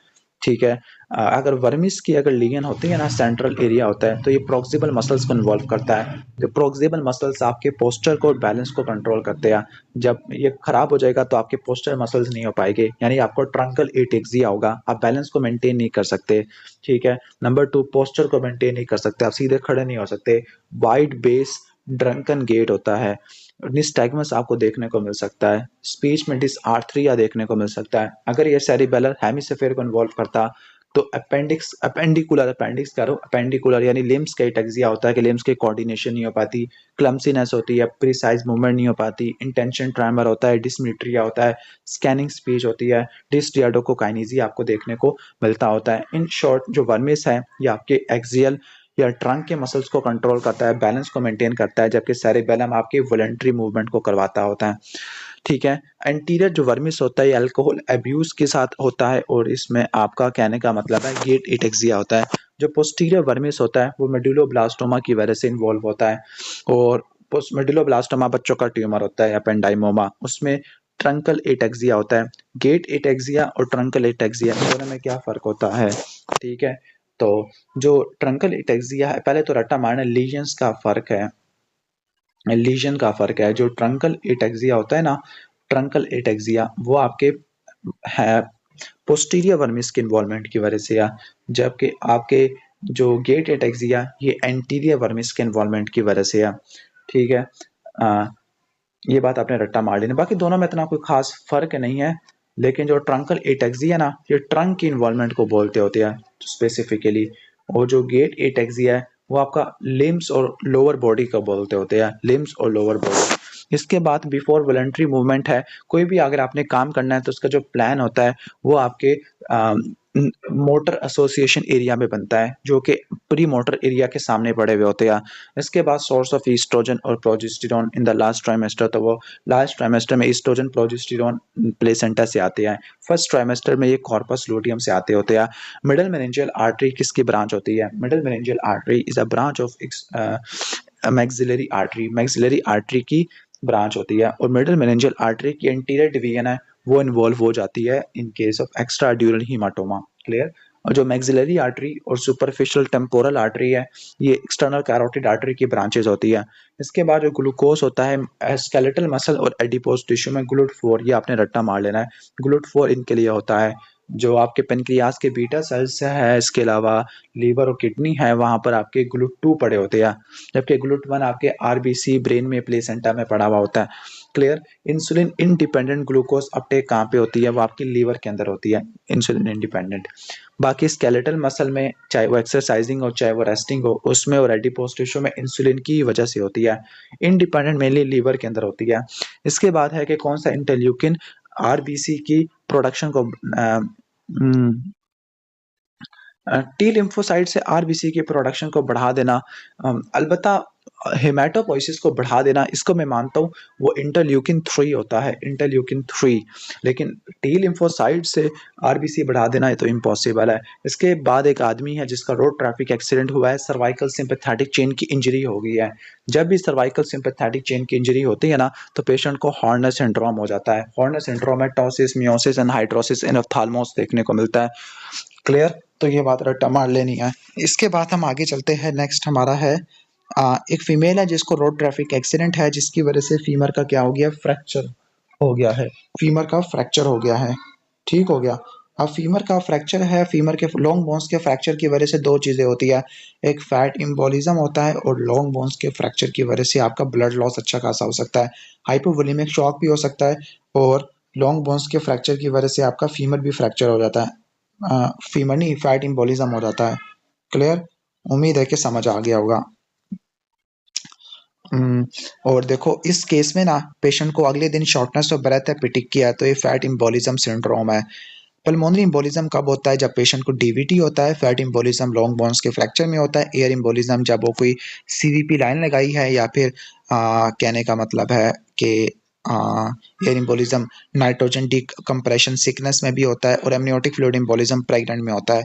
ठीक है। अगर वर्मिस की अगर लीजन होती है ना, सेंट्रल एरिया होता है, तो ये प्रोक्सिबल मसल्स को इन्वॉल्व करता है। जो प्रोक्सिबल मसल्स आपके पोस्चर को और बैलेंस को कंट्रोल करते हैं। जब ये खराब हो जाएगा तो आपके पोस्चर मसल्स नहीं हो पाएंगे, यानी आपको ट्रंकल एटेक्सिया होगा, आप बैलेंस को मेंटेन नहीं कर सकते, ठीक है। नंबर 2, पोस्चर को मेंटेन नहीं कर सकते, आप सीधे खड़े नहीं हो सकते। वाइड बेस ड्रंकन गेट होता है। निस्टैगमस आपको देखने को मिल सकता है। स्पीच में डिसआर्थरिया देखने को मिल सकता है। अगर ये सेरिबेलर हेमिस्फीयर को इन्वॉल्व करता तो अपेंडिकुलर करो, अपेंडिकुलर यानी लिम्स का एटेक्सिया होता है कि लिम्स की कोऑर्डिनेशन नहीं हो पाती, क्लमसीनेस होती है, प्रिसाइज मूवमेंट नहीं हो पाती, इंटेंशन ट्रेमर होता है, डिसमेट्रिया होता है, स्कैनिंग स्पीच होती है, डिसडियाडोकोकाइनेसिया आपको देखने को मिलता होता है। इन शॉर्ट जो वर्मिस है ये आपके एक्सियल या ट्रंक के मसल्स को कंट्रोल करता है, बैलेंस को मेंटेन करता है, जबकि सेरिबेलम आपकी वॉलंटरी मूवमेंट को करवाता होता है, ठीक है। एंटीरियर जो वर्मिस होता है ये अल्कोहल अब्यूज के साथ होता है और इसमें आपका कहने का मतलब है गेट एटेक्सिया होता है। जो पोस्टीरियर वर्मिस होता है वो मेडुलोब्लास्टोमा की वजह से इन्वॉल्व होता है, और मेडुलोब्लास्टोमा बच्चों का ट्यूमर होता है, एपेंडाइमोमा, उसमें ट्रंकल एटेक्सिया होता है। गेट एटेक्सिया और ट्रंकल एटेक्सिया दोनों में क्या फर्क होता है, ठीक है। तो जो ट्रंकल एटेक्सिया है, पहले तो रट्टा मारना, लीजन्स का फर्क है, लीजन का फर्क है। जो ट्रंकल एटेक्सिया होता है ना, ट्रंकल एटेक्सिया वो आपके है पोस्टीरियर वर्मिस के इन्वॉल्वमेंट की वजह से है, जबकि आपके जो गेट एटेक्सिया ये एंटीरियर वर्मिस के इन्वॉल्वमेंट की वजह से है, ठीक है। आ, ये बात आपने रट्टा मार लेना, बाकी दोनों में इतना कोई खास फर्क नहीं है। लेकिन जो ट्रंकल एटेक्सिया ना, ये ट्रंक की इन्वॉल्वमेंट को बोलते होते हैं स्पेसिफिकली, और जो गेट एटेक्सिया है वो आपका लिम्स और लोअर बॉडी का बोलते होते हैं, लिम्स और लोअर बॉडी। इसके बाद बिफोर वॉलंटरी मूवमेंट है, कोई भी अगर आपने काम करना है तो उसका जो प्लान होता है वो आपके मोटर एसोसिएशन एरिया में बनता है, जो कि प्री मोटर एरिया के सामने पड़े हुए होते हैं। इसके बाद सोर्स ऑफ ईस्ट्रोजन और progesterone in the last trimester, तो वो लास्ट ट्राइमेस्टर में ईस्ट्रोजन प्रोजेस्टेरॉन प्लेसेंटा से आते हैं, फर्स्ट ट्राइमेस्टर में ये कॉर्पस लूटियम से आते होते हैं। मिडल मेनिंजियल आर्टरी किसकी ब्रांच होती है? Middle meningeal artery is a branch of maxillary artery, maxillary artery की ब्रांच होती है, और मिडल मेनिंजियल आर्टरी की इंटीरियर डिवीजन है वो इन्वॉल्व हो जाती है in case of extra ड्यूरल haematoma, clear. और जो मैक्सिलरी आर्टरी और सुपरफिशियल टेम्पोरल आर्टरी है ये एक्सटर्नल कैरोटिड आर्टरी की ब्रांचेस होती है। इसके बाद जो ग्लूकोज होता है स्केलेटल मसल और एडिपोज टिश्यू में GLUT4, ये आपने रट्टा मार लेना है, GLUT4 इनके लिए होता है। जो आपके पेनक्रियास के बीटा सेल्स है, इसके अलावा लीवर और किडनी है, वहां पर आपके GLUT2 पड़े होते हैं, जबकि GLUT1 आपके आरबीसी ब्रेन में प्लेसेंटा में पड़ा हुआ होता है, clear. Insulin independent glucose Uptake कहाँ पे होती है? वो आपकी लीवर के अंदर होती है, इंसुलिन इंडिपेंडेंट। बाकी स्केलेटल मसल में चाहे वो एक्सरसाइजिंग हो चाहे वो रेस्टिंग हो, उसमें और एडिपोज टिश्यू में इंसुलिन की वजह से होती है। इंडिपेंडेंट मेनली लीवर के अंदर होती है। इसके बाद है कि कौन सा इंटरल्यूकिन आरबीसी की प्रोडक्शन को टी लिम्फोसाइट से आरबीसी के प्रोडक्शन को बढ़ा देना। अलबत्ता हेमाटोपोइसिस को बढ़ा देना, इसको मैं मानता हूँ वो इंटरल्यूकिन 3 होता है, इंटरल्यूकिन 3। लेकिन टी लिम्फोसाइट से आरबीसी बढ़ा देना ये तो इम्पॉसिबल है। इसके बाद एक आदमी है जिसका रोड ट्रैफिक एक्सीडेंट हुआ है, सर्वाइकल सिंपैथेटिक चेन की इंजरी हो गई है। जब भी सर्वाइकल सिंपैथेटिक चेन की इंजरी होती है ना, तो पेशेंट को हॉर्नर सिंड्रोम हो जाता है। हॉर्नर सिंड्रोम में टॉसिस, मियोसिस एंड हाइड्रोसिस इन ऑप्थाल्मोस देखने को मिलता है। क्लियर? तो ये बात रट्टा मार लेनी है। इसके बाद हम आगे चलते हैं। नेक्स्ट हमारा है एक फीमेल है जिसको रोड ट्रैफिक एक्सीडेंट है, जिसकी वजह से फीमर का क्या हो गया, फ्रैक्चर हो गया है। फीमर का फ्रैक्चर हो गया है, ठीक हो गया। अब फीमर का फ्रैक्चर है, फीमर के लॉन्ग बोन्स के फ्रैक्चर की वजह से दो चीज़ें होती है। एक फैट इम्बोलिज्म होता है और लॉन्ग बोन्स के फ्रैक्चर की वजह से आपका ब्लड लॉस अच्छा खासा हो सकता है। हाइपोवोलेमिक शॉक भी हो सकता है और लॉन्ग बोन्स के फ्रैक्चर की वजह से आपका फीमर भी फ्रैक्चर हो जाता है। फीमर नहीं, फैट इम्बोलिज्म हो जाता है। क्लियर? उम्मीद है कि समझ आ गया होगा। और देखो इस केस में ना पेशेंट को अगले दिन शॉर्टनेस ऑफ ब्रेथ है, पिटिकिया है, तो ये फैट इम्बोलिज्म सिंड्रोम है। पल्मोनरी इम्बोलिज्म कब होता है, जब पेशेंट को डीवीटी होता है। फैट इम्बोलिज्म लॉन्ग बोन्स के फ्रैक्चर में होता है। एयर इम्बोलिज्म जब वो कोई सीवीपी लाइन लगाई है, या फिर कहने का मतलब है कि air embolism nitrogen D compression sickness में भी होता है। और एमनियोटिक फ्लूइड इम्बोलिज्म प्रेग्नेंट में होता है।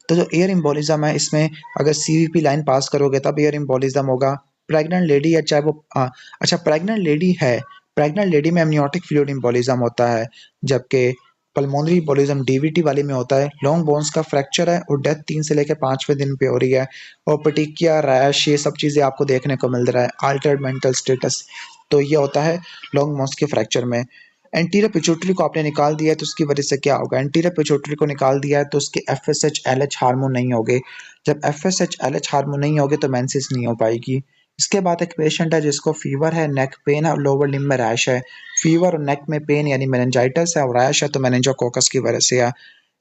तो जो एयर इम्बोलिज्म है, इसमें अगर सीवीपी लाइन पास करोगे तब एयर इम्बोलिज्म होगा। प्रेग्नेंट लेडी है, चाहे वो अच्छा प्रेग्नेंट लेडी है, प्रेग्नेंट लेडी में एमनियोटिक फ्लूइड इम्बोलिज्म होता है। जबकि पल्मोनरी इम्बोलिज्म डीवीटी वाले में होता है। लॉन्ग बोन्स का फ्रैक्चर है और डेथ 3 से लेकर 5वें दिन पे हो रही है। और पटिकिया, रैश, ये सब चीज़ें आपको देखने को मिल रहा है। अल्टर्ड मेंटल स्टेटस, तो ये होता है लॉन्ग बोन्स के फ्रैक्चर में। एंटीरियर पिट्यूटरी को आपने निकाल दिया है, तो उसकी वजह से क्या होगा, एंटीरियर पिट्यूटरी को निकाल दिया है तो उसके एफएसएच एलएच हार्मोन नहीं होंगे। जब एफएसएच एलएच हार्मोन नहीं होंगे तो मेंसेस नहीं हो पाएगी। इसके बाद एक पेशेंट है जिसको फीवर है, नेक पेन है और लोअर लिम्ब में रैश है। फीवर और नेक में पेन यानी मेनिंजाइटिस है, और रैश है तो मेनिंजोकोकस की वजह से है।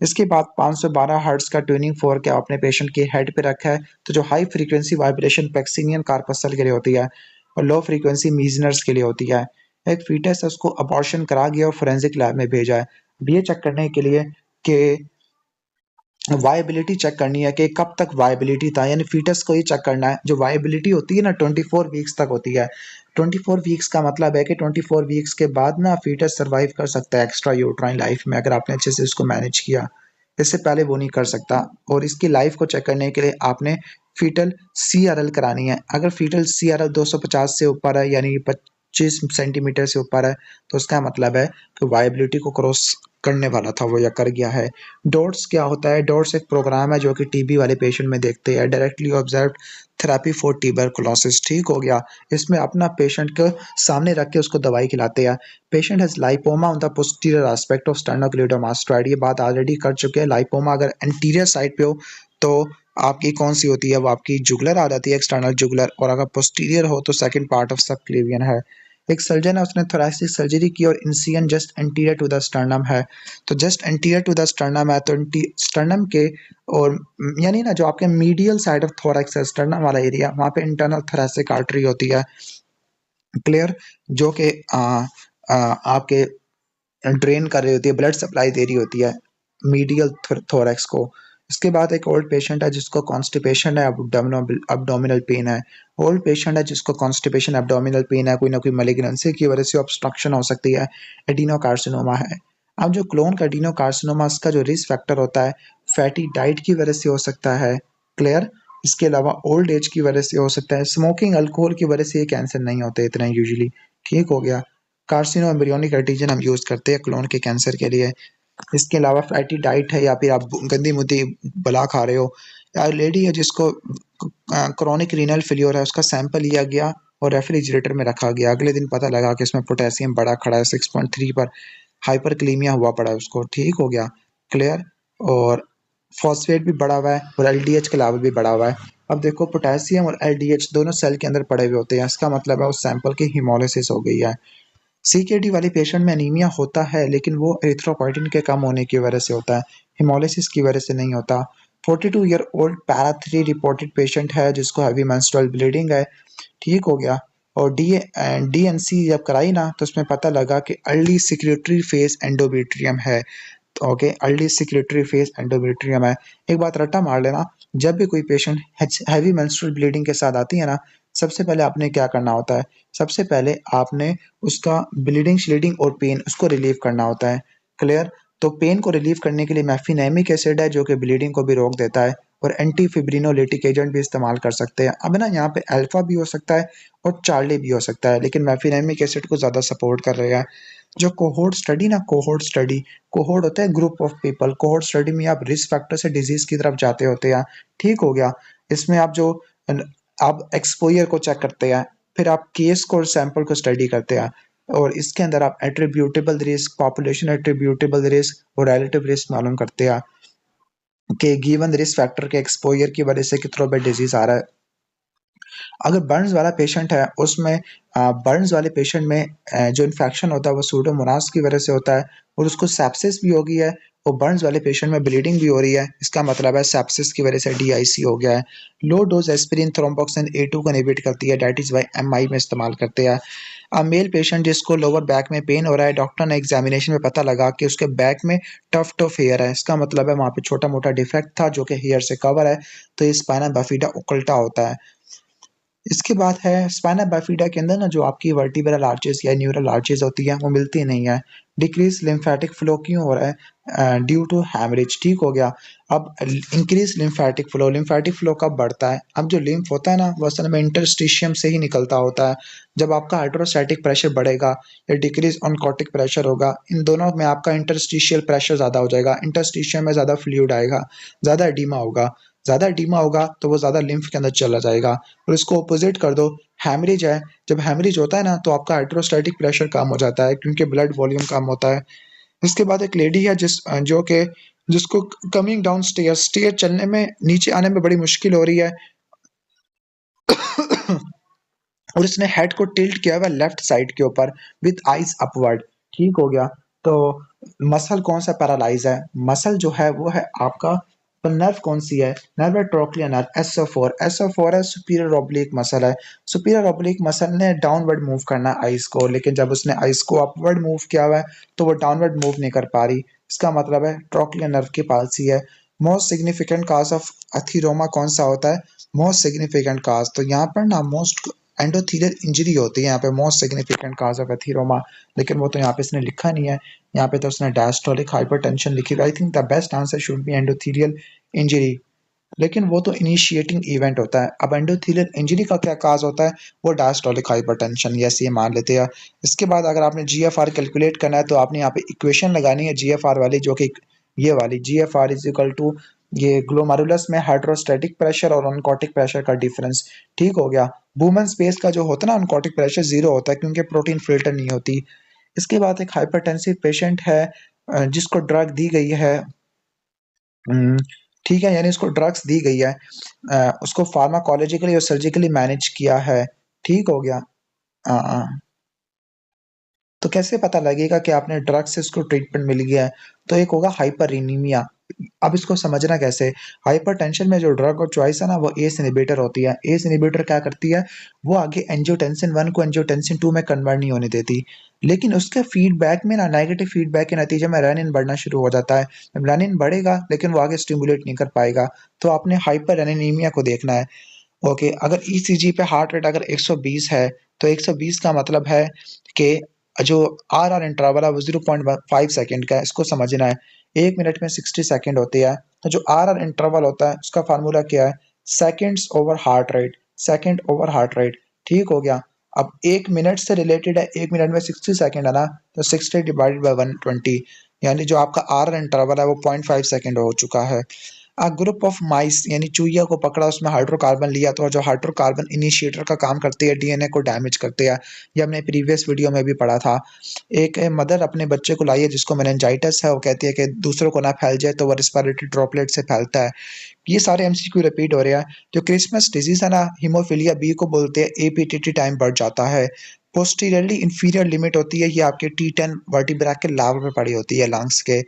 इसके बाद 512 हर्ट्ज का ट्यूनिंग फोर्क आपने पेशेंट के हेड पे रखा है, तो जो हाई फ्रीक्वेंसी वाइब्रेशन पैक्सिनियन कार्पसल के लिए होती है और लो फ्रीक्वेंसी मीजनर्स के लिए होती है। एक फीटस है, उसको अबॉर्शन करा गया और फोरेंसिक लैब में भेजा है। अब ये चेक करने के लिए कि वायबिलिटी चेक करनी है कि कब तक वायबिलिटी था, यानी फीटस को ही चेक करना है। जो वायबिलिटी होती है ना 24 वीक्स तक होती है। 24 वीक्स का मतलब है कि 24 वीक्स के बाद ना फीटस सर्वाइव कर सकता है एक्स्ट्रा यूट्राइन लाइफ में, अगर आपने अच्छे से उसको मैनेज किया। इससे पहले वो नहीं कर सकता। और इसकी लाइफ को चेक करने के लिए आपने फीटल CRL करानी है। अगर फीटल CRL 250 से ऊपर है, यानी 25 सेंटीमीटर से ऊपर है, तो उसका मतलब है कि वायबिलिटी को क्रॉस करने वाला था वो, या कर गया है। डॉट्स क्या होता है, डॉट्स एक प्रोग्राम है जो कि टीबी वाले पेशेंट में देखते हैं, directly observe therapy for tuberculosis, ठीक हो गया। इसमें अपना पेशेंट को सामने रख के उसको दवाई खिलाते हैं। Patient has lipoma on the posterior aspect of sternocleidomastoid, ये बात ऑलरेडी कर चुके हैं। लाइपोमा अगर एंटीरियर साइड पे हो तो आपकी कौन सी होती है, वो आपकी जुगलर आ जाती है, एक्सटर्नल जुगलर, और अगर पोस्टीरियर हो तो सेकंड पार्ट ऑफ सबक्लेवियन है। एक सर्जन है, उसने थोरेसिक सर्जरी की और incision just anterior to the sternum है। तो just anterior to the sternum है, तो स्टर्नम के और यानी ना जो आपके मीडियल साइड ऑफ थोरैक्स है, स्टर्नम वाला एरिया, वहाँ पे इंटरनल थोरेसिक आर्टरी होती है। क्लियर? जो कि आपके ड्रेन कर रही होती है, ब्लड सप्लाई दे रही होती है मीडियल थोरैक्स को। इसके बाद एक ओल्ड पेशेंट है जिसको कॉन्स्टिपेशन है, abdominal पेन है। ओल्ड पेशेंट है जिसको कॉन्स्टिपेशन, abdominal पेन है, कोई ना कोई malignancy की वजह से ऑब्स्ट्रक्शन हो सकती है, एडिनोकार्सिनोमा है। अब जो क्लोन का एडिनोकार्सिनोमा, का जो रिस्क फैक्टर होता है, फैटी डाइट की वजह से हो सकता है। क्लियर? इसके अलावा ओल्ड एज की वजह से हो सकता है। स्मोकिंग, अल्कोहल की वजह से ये कैंसर नहीं होते इतना यूजुअली, ठीक हो गया। कार्सिनो एम्ब्रियोनिक एंटीजन हम यूज़ करते हैं क्लोन के कैंसर के लिए। इसके अलावा फैटी डाइट है, या फिर आप गंदी मुद्दी बला खा रहे हो, या लेडी है जिसको क्रॉनिक रीनल फेल्योर है, उसका सैंपल लिया गया और रेफ्रिजरेटर में रखा गया। अगले दिन पता लगा कि इसमें पोटेशियम बड़ा खड़ा है 6.3 पर, हाइपरक्लीमिया हुआ पड़ा है उसको, ठीक हो गया। क्लियर? और फॉस्फेट भी बढ़ा हुआ है और LDH के लेवल भी बढ़ा हुआ है। अब देखो पोटेशियम और LDH दोनों सेल के अंदर पड़े हुए होते हैं, इसका मतलब है उस सैंपल की हीमोलिसिस हो गई है। CKD वाले पेशेंट में एनीमिया होता है, लेकिन वो एरिथ्रोपोइटिन के कम होने की वजह से होता है, हेमोलिसिस की वजह से नहीं होता। 42 year old para 3 reported patient है जिसको हैवी मेंस्ट्रुअल ब्लीडिंग है, ठीक हो गया। और DNC जब कराई ना, तो उसमें पता लगा कि अर्ली सिक्रेटरी फेज एंडोमेट्रियम है। तो okay, early secretary phase endometrium है। एक बात रट्टा मार लेना, जब भी कोई पेशेंट हैवी मेंस्ट्रुअल ब्लीडिंग के साथ आती है ना, सबसे पहले आपने क्या करना होता है, सबसे पहले आपने उसका ब्लीडिंग श्लीडिंग और पेन उसको रिलीव करना होता है। क्लियर? तो पेन को रिलीव करने के लिए मेफिनेमिक एसिड है जो कि ब्लीडिंग को भी रोक देता है, और एंटी फिब्रिनोलिटिक एजेंट भी इस्तेमाल कर सकते हैं। अब ना यहाँ पे अल्फा भी हो सकता है और चार्ली भी हो सकता है, लेकिन मेफिनेमिक एसिड को ज़्यादा सपोर्ट कर रहे हैं। जो कोहोर्ट स्टडी ना, कोहोर्ट स्टडी, कोहोर्ट होता है group of people, cohort study में आप रिस्क फैक्टर से डिजीज की तरफ जाते होते हैं। ठीक हो गया? इसमें आप जो आप एक्सपोजर को चेक करते हैं, फिर आप केस को और सैंपल को स्टडी करते हैं, और इसके अंदर आप attributable risk, population attributable risk और रिलेटिव रिस्क मालूम करते हैं कि गिवन रिस्क फैक्टर के एक्सपोजर की वजह से कितनों पे डिजीज आ रहा है। अगर बर्न्स वाला पेशेंट है, उसमें बर्न्स वाले पेशेंट में जो इन्फेक्शन होता है वो सूडोमोनास की वजह से होता है, और उसको सेप्सिस भी हो गई है, और बर्न्स वाले पेशेंट में ब्लीडिंग भी हो रही है। इसका मतलब है सेप्सिस की वजह से डीआईसी हो गया है। Low dose aspirin thromboxane A2 को इनहिबिट करती है, दैट इज वाई एमआई में इस्तेमाल करते हैं। अब मेल पेशेंट जिसको लोअर बैक में पेन हो रहा है, डॉक्टर ने एग्जामिनेशन में पता लगा कि उसके बैक में टफ्ट ऑफ हेयर है, इसका मतलब है वहाँ पे छोटा मोटा डिफेक्ट था जो कि हेयर से कवर है, तो ये स्पाइना बाफिडा उकल्टा होता है। इसके बाद है स्पाइना बाइफिडा के अंदर ना जो आपकी वर्टिब्रल आर्चेस या न्यूरल आर्चेस होती है वो मिलती नहीं है। डिक्रीज लिम्फेटिक फ्लो क्यों हो रहा है? Due to haemorrhage. ठीक हो गया? अब इंक्रीज लिम्फेटिक फ्लो कब बढ़ता है? अब जो लिम्फ होता है ना वो असल में इंटरस्टिशियम से ही निकलता होता है। जब आपका हाइड्रोस्टैटिक प्रेशर बढ़ेगा या डिक्रीज ऑनकोटिक प्रेशर होगा, इन दोनों में आपका इंटरस्टिशियल प्रेशर ज़्यादा हो जाएगा, इंटरस्टिशियम में ज़्यादा फ्लूइड आएगा, ज़्यादा एडिमा होगा। ज़्यादा एडिमा होगा तो वो ज़्यादा लिम्फ के अंदर चला जाएगा। और इसको अपोजिट कर दो, हैमरेज है, जब हैमरेज होता है ना तो आपका हाइड्रोस्टैटिक प्रेशर कम हो जाता है क्योंकि ब्लड वॉल्यूम कम होता है। इसके बाद एक लेडी है जो कि जिसको कमिंग डाउन स्टेयर स्टेयर चलने में, नीचे आने में बड़ी मुश्किल हो रही है और उसने हेड को टिल्ट किया हुआ लेफ्ट साइड के ऊपर विद आइज अपवर्ड। ठीक हो गया? तो मसल कौन सा पैरालाइज है? मसल जो है वो है आपका, तो नर्व कौन सी है? नर्व है ट्रोक्लिया नर्व, SO4 है, सुपीरियर ऑब्लिक मसल है। सुपीरियर ऑब्लिक मसल ने डाउनवर्ड मूव करना है आइस को, लेकिन जब उसने आइस को अपवर्ड मूव किया हुआ है तो वो डाउनवर्ड मूव नहीं कर पा रही। इसका मतलब है ट्रोक्लिया नर्व की पालसी है। मोस्ट सिग्निफिकेंट काज ऑफ अथीरोमा कौन सा होता है? मोस्ट सिग्निफिकेंट काज, तो यहाँ पर ना मोस्ट एंडोथीलियल इंजरी होती है यहाँ पे, most significant cause of atheroma, लेकिन वो तो यहाँ पे इसने लिखा नहीं है। यहाँ पे तो उसने डायस्टोलिक हाइपरटेंशन लिखी हुई। I think the best answer should be endothelial injury, लेकिन वो तो इनिशिएटिंग इवेंट होता है। अब एंडोथीलियल इंजरी का क्या काज होता है? वो डायस्टोलिक हाइपरटेंशन, यस ये मान लेते हैं। इसके बाद अगर आपने जीएफआर कैलकुलेट करना है तो आपने यहाँ पे इक्वेशन लगानी है जीएफआर वाली, जो कि ये वाली जीएफआर इज इक्वल टू ये ग्लोमेरुलस में हाइड्रोस्टैटिक प्रेशर और ऑनकोटिक प्रेशर का डिफरेंस। ठीक हो गया? वुमन स्पेस का जो होता है ना ऑनकोटिक प्रेशर जीरो होता है क्योंकि प्रोटीन फिल्टर नहीं होती। इसके बाद एक हाइपरटेंसिव पेशेंट है जिसको ड्रग दी गई है, हम्म, ठीक है, यानी उसको ड्रग्स दी गई है, उसको फार्माकोलॉजिकली और सर्जिकली मैनेज किया है। ठीक हो गया? अ, तो कैसे पता लगेगा कि आपने ड्रग से उसको ट्रीटमेंट मिल गया है? तो एक होगा हाइपरनीमिया। अब इसको समझना कैसे? हाइपरटेंशन में जो ड्रग और चॉइस है ना वो एस इनहिबिटर होती है। एस इनहिबिटर क्या करती है? वो आगे एंजियोटेंसिन 1 को एंजियोटेंसिन 2 में कन्वर्ट नहीं होने देती, लेकिन उसके फीडबैक में ना नेगेटिव फीडबैक के नतीजे में रेनिन बढ़ना शुरू हो जाता है। जब रेनिन बढ़ेगा लेकिन वो आगे स्टिमुलेट नहीं कर पाएगा, तो आपने हाइपर रेनिनीमिया को देखना है। ओके, अगर ईसीजी पे हार्ट रेट अगर 120 है, तो 120 का मतलब है कि जो आर इंटरवल है वो 0.5 सेकंड का है, इसको समझना है। 1 मिनट में 60 सेकंड होती है, तो जो आर इंटरवल होता है उसका फार्मूला क्या है? Seconds over heart rate, second over heart rate. ठीक हो गया? अब 1 मिनट से रिलेटेड है, 1 मिनट में 60 सेकंड है ना, तो 60 डिवाइडेड बाई 120, यानी जो आपका आर इंटरवल है वो 0.5 सेकंड हो चुका है। ग्रुप ऑफ माइस यानी चूहिया को पकड़ा, उसमें हाइड्रोकार्बन लिया, तो जो हाइड्रोकार्बन इनिशिएटर का काम करती है, डीएनए को डैमेज करते हैं। ये हमने प्रीवियस वीडियो में भी पढ़ा था। एक मदर अपने बच्चे को लाई है जिसको मेनिंजाइटिस है, वो कहती है कि दूसरों को ना फैल जाए, तो वो रिस्पिरेटरी ड्रॉपलेट से फैलता है। ये सारे एमसीक्यू रिपीट हो रहे हैं। जो क्रिसमस डिजीज है ना, हीमोफीलिया बी को बोलते हैं, एपीटीटी टाइम बढ़ जाता है। पोस्टीरियरली इंफीरियर लिमिट होती है, ये आपके T10 वर्टिब्रा के लावर पे पड़ी होती है, लंग्स के।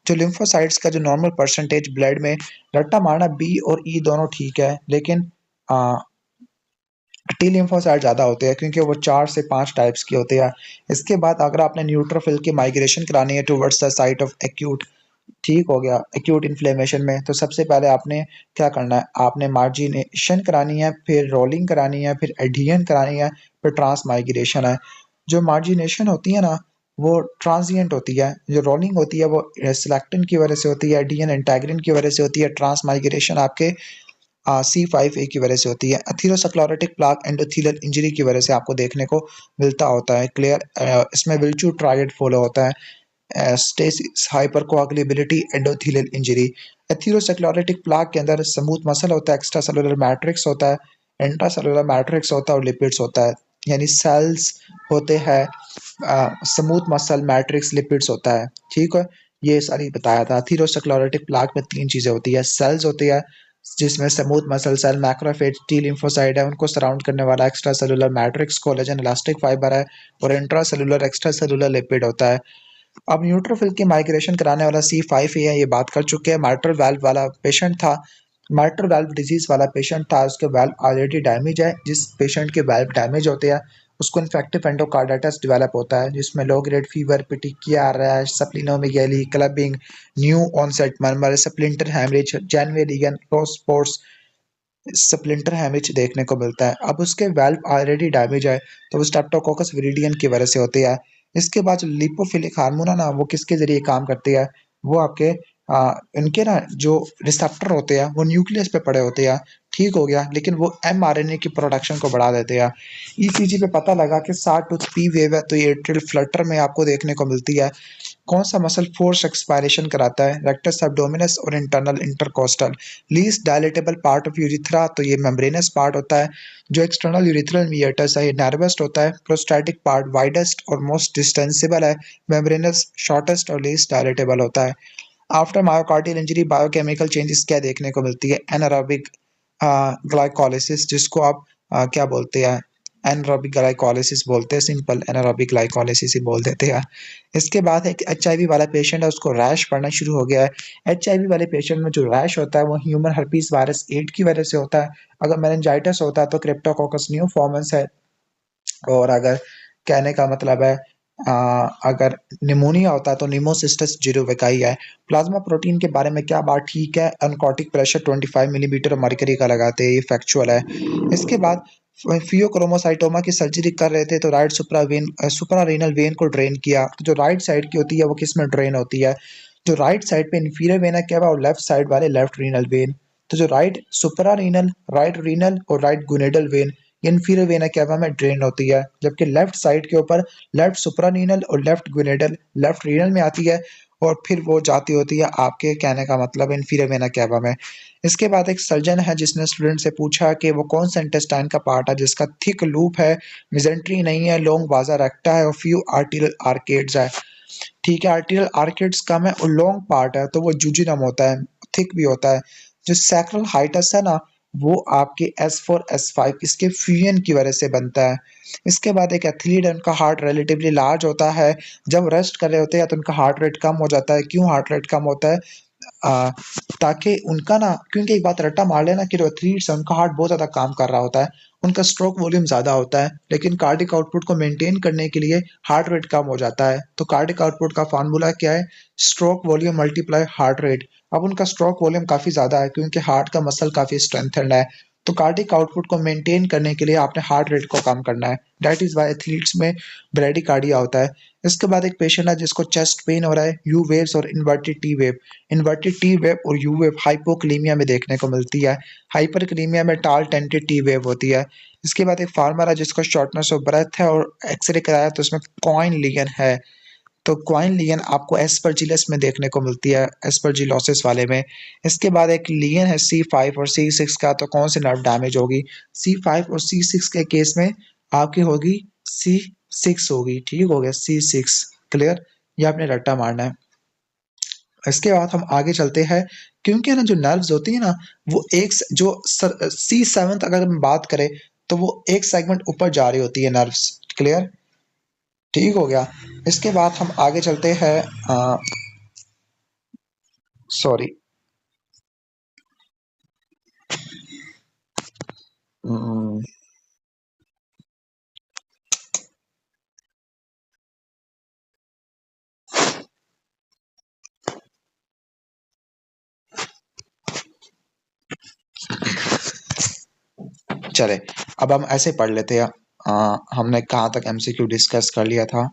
जो लिम्फोसाइट्स का जो नॉर्मल परसेंटेज ब्लड में, रट्टा मारना बी और ई दोनों ठीक है, लेकिन टी लिम्फोसाइट ज़्यादा होते हैं क्योंकि वो 4 से 5 टाइप्स की होते हैं। इसके बाद अगर आपने न्यूट्रोफिल की माइग्रेशन करानी है towards the site of acute ठीक हो गया। एक्यूट इन्फ्लेमेशन में तो सबसे पहले आपने क्या करना है, आपने मार्जिनेशन करानी है, फिर रोलिंग करानी है, फिर एडिशन करानी है, फिर ट्रांसमाइग्रेशन है। जो मार्जिनेशन होती है ना वो ट्रांजिएंट होती है, जो रोलिंग होती है वो सिलेक्टिन की वजह से होती है, एडिशन इंटेग्रिन की वजह से होती है, ट्रांसमाइग्रेशन आपके C5a की वजह से होती है। एथेरोस्क्लेरोटिक प्लाक एंडोथेलियल इंजरी की वजह से आपको देखने को मिलता होता है। क्लियर, इसमें विल्चू ट्रायड फॉलो होता है। Stasis, hypercoagulability, endothelial injury. Atherosclerotic plaque के अंदर स्मूथ मसल होता है, एक्स्ट्रा सेलुलर मैट्रिक्स होता है, इंट्रा सेलुलर मैट्रिक्स होता है और लिपिड्स होता है। यानी सेल्स होते हैं, स्मूथ मसल मैट्रिक्स लिपिड्स होता है। ठीक है, ये सारी बताया था। एथेरोस्क्लेरोटिक प्लाक में तीन चीजें होती है, सेल्स होती है जिसमें smooth muscle cell, macrophage, T lymphocyte है, उनको सराउंड करने वाला extracellular matrix, collagen, elastic fibre है, और intracellular extracellular lipid होता है। अब न्यूट्रोफिल की माइग्रेशन कराने वाला C5a है, ये बात कर चुके हैं। माइट्रल वाल्व वाला पेशेंट था, माइट्रल वाल्व डिजीज वाला पेशेंट था, उसके वाल्व ऑलरेडी डैमेज है। जिस पेशेंट के वाल्व डैमेज होते हैं उसको इन्फेक्टिव एंडोकार्डाइटिस डेवलप होता है, जिसमें low grade fever, petechiae rash, splenomegaly, clubbing, new onset murmur, splinter haemorrhage, Janeway lesion, Roth spots, splinter haemorrhage देखने को मिलता है। अब उसके वाल्व ऑलरेडी डैमेज है तो वो स्ट्रेप्टोकोकस विरिडियन की वजह से होती है। इसके बाद जो लिपोफिलिक हार्मोन है ना वो किसके जरिए काम करती है, वो आपके इनके ना जो रिसेप्टर होते हैं वो न्यूक्लियस पे पड़े होते हैं। ठीक हो गया, लेकिन वो mRNA की प्रोडक्शन को बढ़ा देते हैं। ईसीजी पे पता लगा कि 60 टूथ पी वेव है तो ये एट्रियल फ्लटर में आपको देखने को मिलती है। कौन सा मसल फोर्स एक्सपायरेशन कराता है, रेक्टस एब्डोमिनस और internal intercostal. Least dilatable part of urethra तो ये मेम्ब्रेनस पार्ट होता है। जो एक्सटर्नल यूरिथ्रल मीएटस है ये नर्वस्ट होता है। प्रोस्टैटिक पार्ट वाइडेस्ट और मोस्ट डिस्टेंसिबल है, मेम्ब्रेनस शॉर्टेस्ट और लीस्ट डायलेटेबल होता है। After myocardial injury biochemical changes क्या देखने को मिलती है, एनारोबिक ग्लाइकोलिसिस, जिसको आप क्या बोलते हैं, एनारोबिक ग्लाइकोलिसिस बोलते हैं, सिंपल एनारोबिक ग्लाइकोलिसिस ही बोल देते हैं। इसके बाद एक एचआईवी वाला पेशेंट है, उसको रैश पड़ना शुरू हो गया है। एचआईवी वाले पेशेंट में जो रैश होता है वो ह्यूमन हर्पीस वायरस 8 की वजह से होता है। अगर मेनिंजाइटिस होता है तो क्रिप्टोकोकस न्यूफॉर्मन्स है। और अगर कहने का मतलब है अगर निमोनिया होता है तो निमोसिस्टस जिरोविकाई है। प्लाज्मा प्रोटीन के बारे में क्या बात ठीक है, अनकॉटिक प्रेशर 25 मिलीमीटर मर्करी का लगाते हैं, ये फैक्चुअल है। इसके बाद फियोक्रोमोसाइटोमा की सर्जरी कर रहे थे तो राइट सुप्रारेनल वेन को ड्रेन किया। तो जो राइट साइड की होती है वो किस में ड्रेन होती है, जो राइट साइड पे इंफीरियर वेन है क्या और लेफ्ट साइड वाले लेफ्ट रीनल वेन। तो जो राइट सुप्रारीनल, राइट रीनल और right gonadal vein inferior vena cava में ड्रेन होती है, जबकि लेफ्ट साइड के ऊपर लेफ्ट सुप्रानीनल और लेफ्ट ग्विनेडल लेफ्ट रीनल में आती है, और फिर वो जाती होती है आपके कहने का मतलब इंफीरियर वेना केवा में। इसके बाद एक सर्जन है जिसने स्टूडेंट से पूछा कि वो कौन सा इंटेस्टाइन का पार्ट है जिसका थिक लूप है, मिजेंट्री नहीं है, लॉन्ग वाजा रेक्टा है और फ्यू आर्टियल आर्केड्स है। ठीक है, आर्टियल आर्केड्स कम है और लॉन्ग पार्ट है तो वो जूजिनम होता है, थिक भी होता है। जो सैक्रल हाइटस है ना वो आपके S4 S5 इसके फ्यूजन की वजह से बनता है। इसके बाद एक एथलीट है, उनका हार्ट रिलेटिवली लार्ज होता है। जब रेस्ट कर रहे होते हैं तो उनका हार्ट रेट कम हो जाता है। क्यों हार्ट रेट कम होता है, आ, ताकि उनका ना, क्योंकि एक बात रट्टा मार लेना कि जो एथलीट्स है उनका हार्ट बहुत ज्यादा काम कर रहा होता है, उनका स्ट्रोक वॉल्यूम ज्यादा होता है, लेकिन कार्डिक आउटपुट को मेंटेन करने के लिए हार्ट रेट कम हो जाता है। तो कार्डिक आउटपुट का फार्मूला क्या है, stroke volume multiply heart rate. अब उनका स्ट्रोक वॉल्यूम काफी ज्यादा है क्योंकि हार्ट का मसल काफी स्ट्रेंथेंड है। तो कार्डिक आउटपुट को मेंटेन करने के लिए आपने हार्ट रेट को कम करना है। दैट इज वाई एथलीट्स में ब्रेडिकार्डिया होता है। इसके बाद एक पेशेंट है जिसको चेस्ट पेन हो रहा है, यू वेव्स और inverted T wave. Inverted T wave और यू वेव हाइपोक्लीमिया में देखने को मिलती है। हाइपरक्लीमिया में टाल टेंटेड टी वेव होती है। इसके बाद एक फार्मर है जिसको शॉर्टनेस ऑफ ब्रेथ है और एक्सरे कराया तो उसमें कॉइन लीगन है। तो क्वाइन लीगन आपको एस्परजिलस में देखने को मिलती है, एस्परजिलोसिस वाले में। इसके बाद एक लीगन है C5 और C6 का, तो कौन सी नर्व डैमेज होगी, C5 और C6 के केस में आपकी होगी C6 होगी। ठीक हो गया, C6। क्लियर, ये आपने रट्टा मारना है। इसके बाद हम आगे चलते हैं, क्योंकि ना जो नर्व्स होती है ना वो एक जो C7 अगर हम बात करें तो वो एक सेगमेंट ऊपर जा रही होती है नर्व्स। क्लियर, ठीक हो गया। इसके बाद हम आगे चलते हैं, सॉरी, चले अब हम ऐसे पढ़ लेते हैं। हमने कहाँ तक एमसीक्यू डिस्कस कर लिया था।